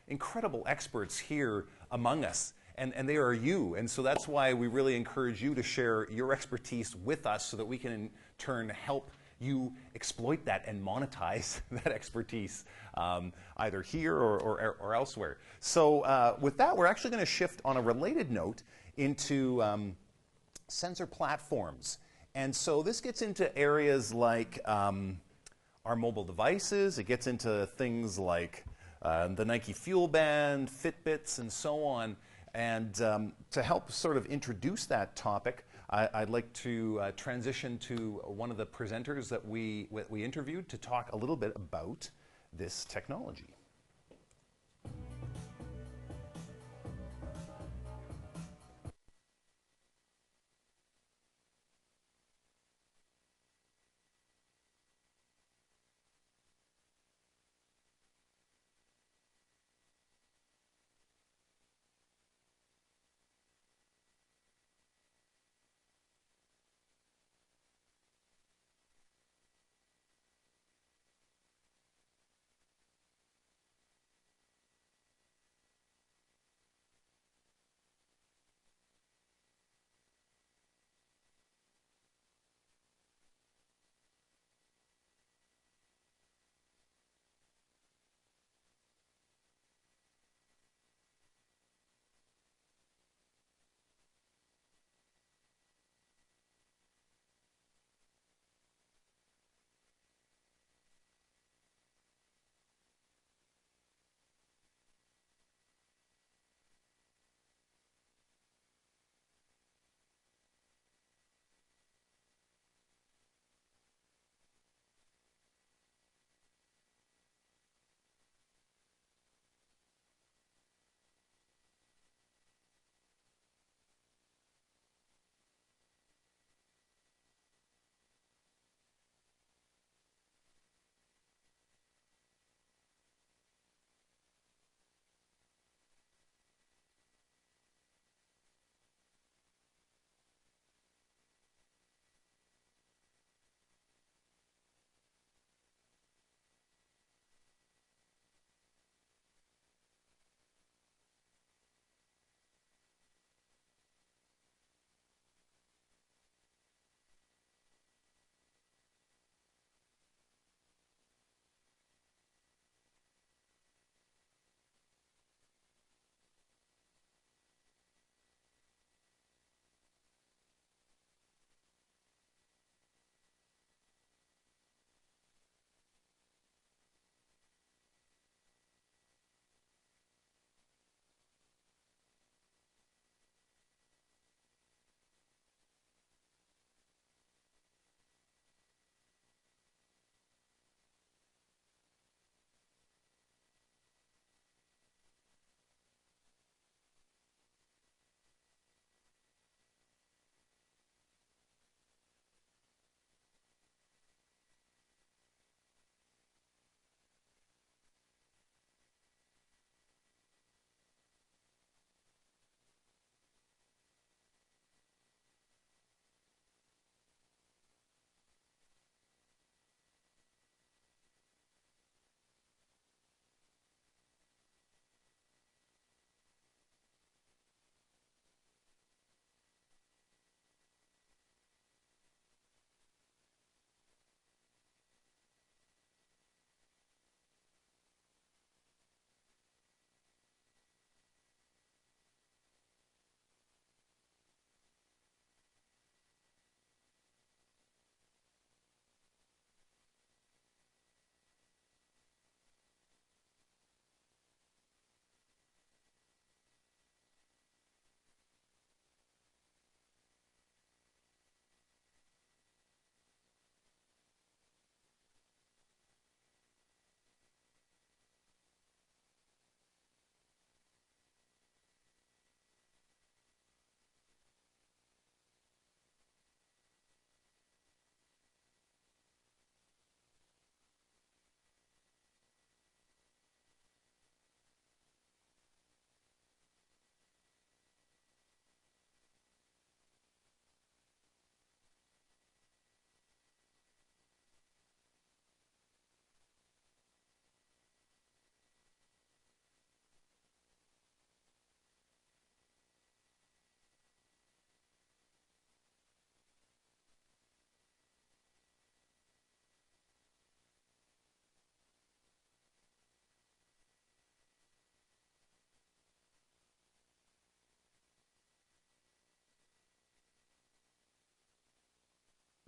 Speaker 1: incredible experts here among us. And they are you. And so that's why we really encourage you to share your expertise with us so that we can in turn help you exploit that and monetize that expertise either here or elsewhere. So with that, we're actually going to shift on a related note into sensor platforms. And so this gets into areas like our mobile devices. It gets into things like the Nike Fuel Band, Fitbits, and so on. And to help sort of introduce that topic, I'd like to transition to one of the presenters that we interviewed to talk a little bit about this technology.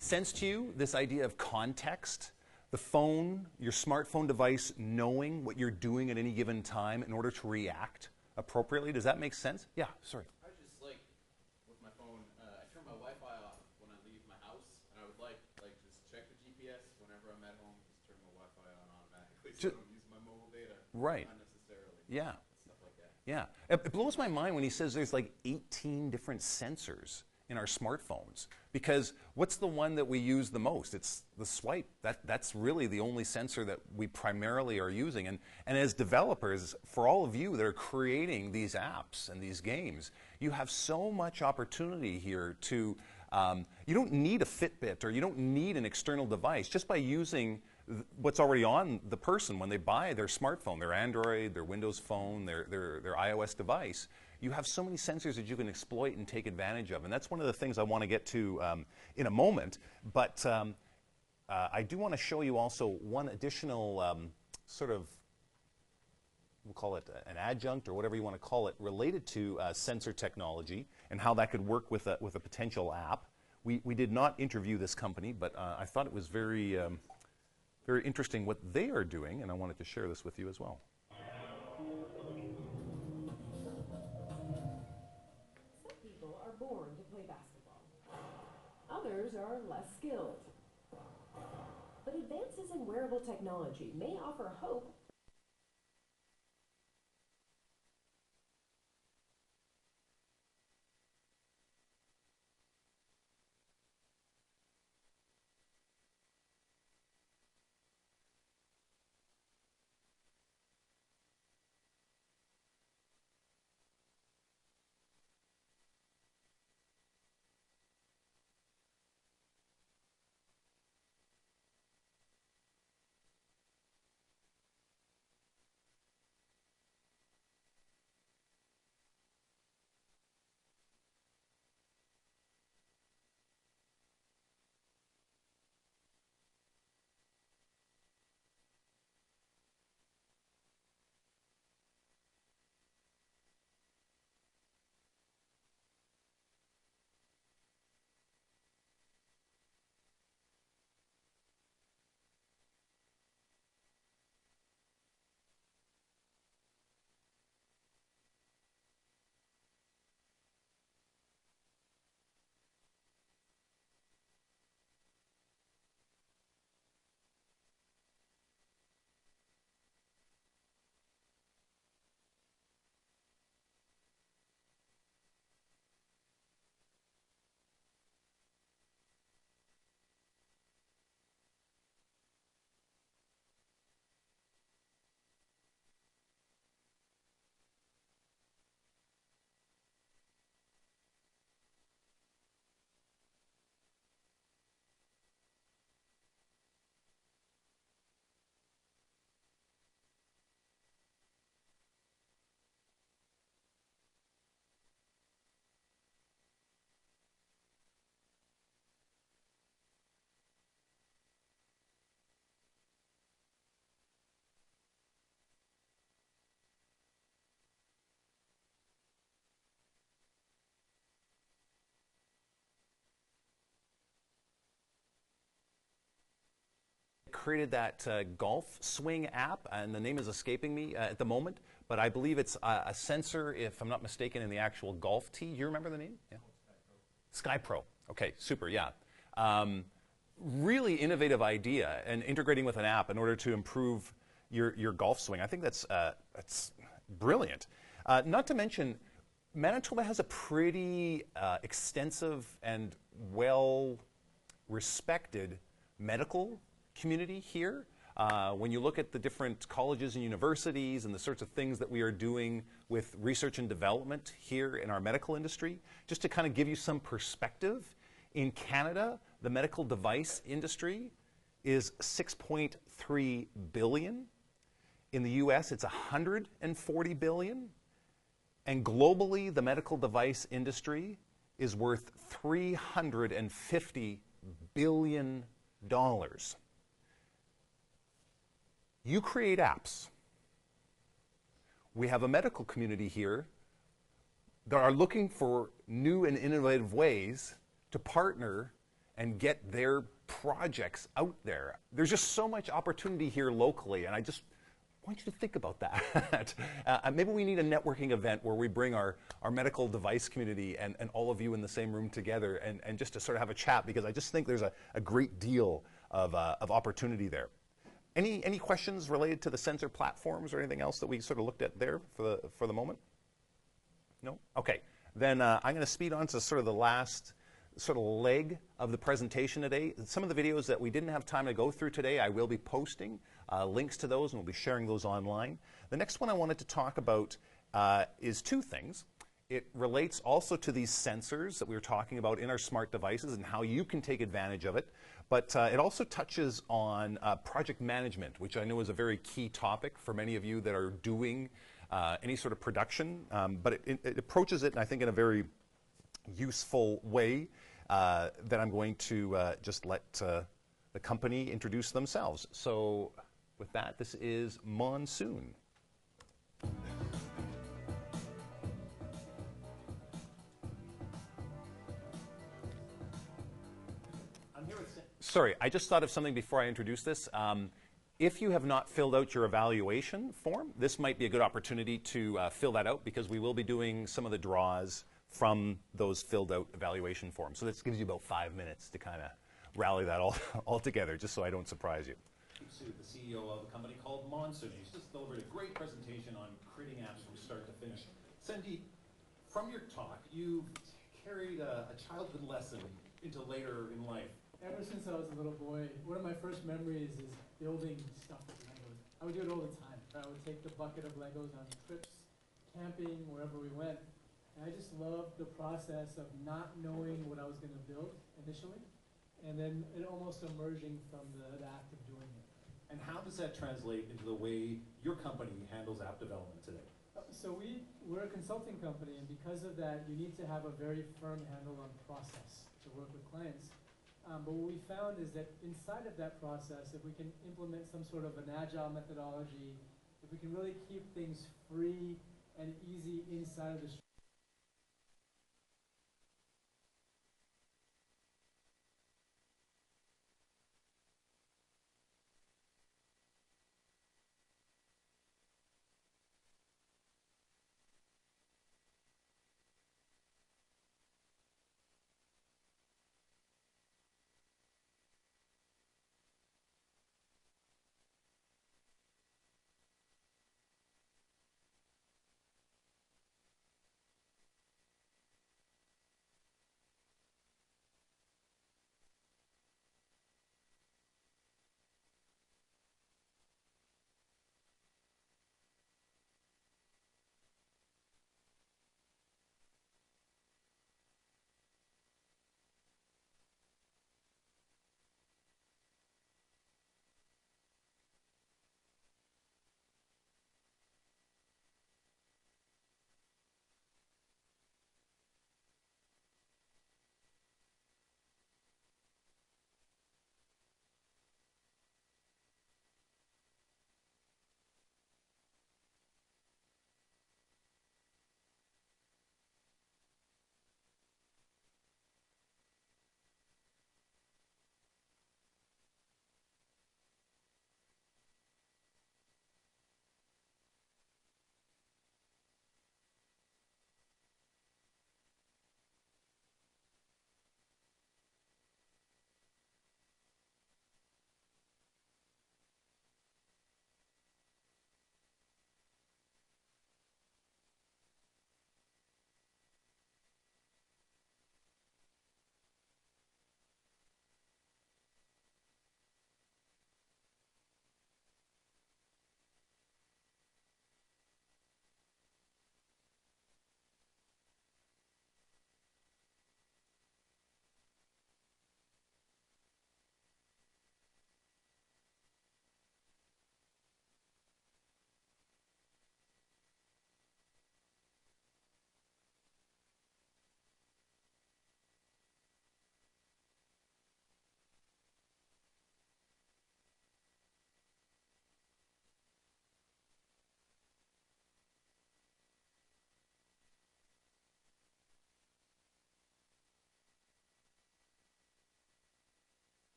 Speaker 1: sense to you, this idea of context? The phone, your smartphone device, knowing what you're doing at any given time in order to react appropriately. Does that make sense? Yeah, sorry.
Speaker 4: I was just like, with my phone, I turn my Wi-Fi off when I leave my house, and I would like just check the GPS whenever I'm at home, just turn my Wi-Fi on automatically, so I don't use my mobile data
Speaker 1: Right.
Speaker 4: unnecessarily.
Speaker 1: Yeah.
Speaker 4: Stuff like that.
Speaker 1: Yeah. It blows my mind when he says there's like 18 different sensors in our smartphones, because what's the one that we use the most? It's the swipe. That's really the only sensor that we primarily are using. And as developers, for all of you that are creating these apps and these games, you have so much opportunity here to, you don't need a Fitbit or you don't need an external device. Just by using what's already on the person when they buy their smartphone, their Android, their Windows phone, their iOS device, you have so many sensors that you can exploit and take advantage of. And that's one of the things I want to get to in a moment. But I do want to show you also one additional sort of, we'll call it an adjunct or whatever you want to call it, related to sensor technology and how that could work with a potential app. We did not interview this company, but I thought it was very, very interesting what they are doing, and I wanted to share this with you as well.
Speaker 9: Some people are born to play basketball. Others are less skilled. But advances in wearable technology may offer hope.
Speaker 1: Created that golf swing app, and the name is escaping me at the moment, but I believe it's a sensor, if I'm not mistaken, in the actual golf tee. You remember the name? Yeah. SkyPro. Okay, super, yeah. Really innovative idea, and integrating with an app in order to improve your golf swing. I think that's brilliant. Not to mention, Manitoba has a pretty extensive and well-respected medical community here. When you look at the different colleges and universities and the sorts of things that we are doing with research and development here in our medical industry, just to kind of give you some perspective, in Canada, the medical device industry is $6.3 billion. In the US, it's $140 billion. And globally, the medical device industry is worth $350 billion. You create apps. We have a medical community here that are looking for new and innovative ways to partner and get their projects out there. There's just so much opportunity here locally, and I just want you to think about that. Maybe we need a networking event where we bring our medical device community and all of you in the same room together and just to sort of have a chat, because I just think there's a great deal of opportunity there. Any questions related to the sensor platforms or anything else that we sort of looked at there for the moment? No? Okay. Then I'm going to speed on to sort of the last sort of leg of the presentation today. Some of the videos that we didn't have time to go through today, I will be posting links to those, and we'll be sharing those online. The next one I wanted to talk about is two things. It relates also to these sensors that we were talking about in our smart devices and how you can take advantage of it. But it also touches on project management, which I know is a very key topic for many of you that are doing any sort of production. But it approaches it, I think, in a very useful way that I'm going to just let the company introduce themselves. So with that, this is Monsoon. Sorry, I just thought of something before I introduce this. If you have not filled out your evaluation form, this might be a good opportunity to fill that out, because we will be doing some of the draws from those filled out evaluation forms. So this gives you about 5 minutes to kind of rally that all together, just so I don't surprise you.
Speaker 10: Sue, the CEO of a company called Monsoon. He's just delivered a great presentation on creating apps from start to finish. Sandeep, from your talk, you carried a childhood lesson into later in life.
Speaker 11: Ever since I was a little boy, one of my first memories is building stuff with Legos. I would do it all the time. I would take the bucket of Legos on trips, camping, wherever we went. And I just loved the process of not knowing what I was going to build initially, and then it almost emerging from the act of doing it.
Speaker 10: And how does that translate into the way your company handles app development today?
Speaker 11: So we're a consulting company, and because of that, you need to have a very firm handle on process to work with clients. But what we found is that inside of that process, if we can implement some sort of an agile methodology, if we can really keep things free and easy inside of the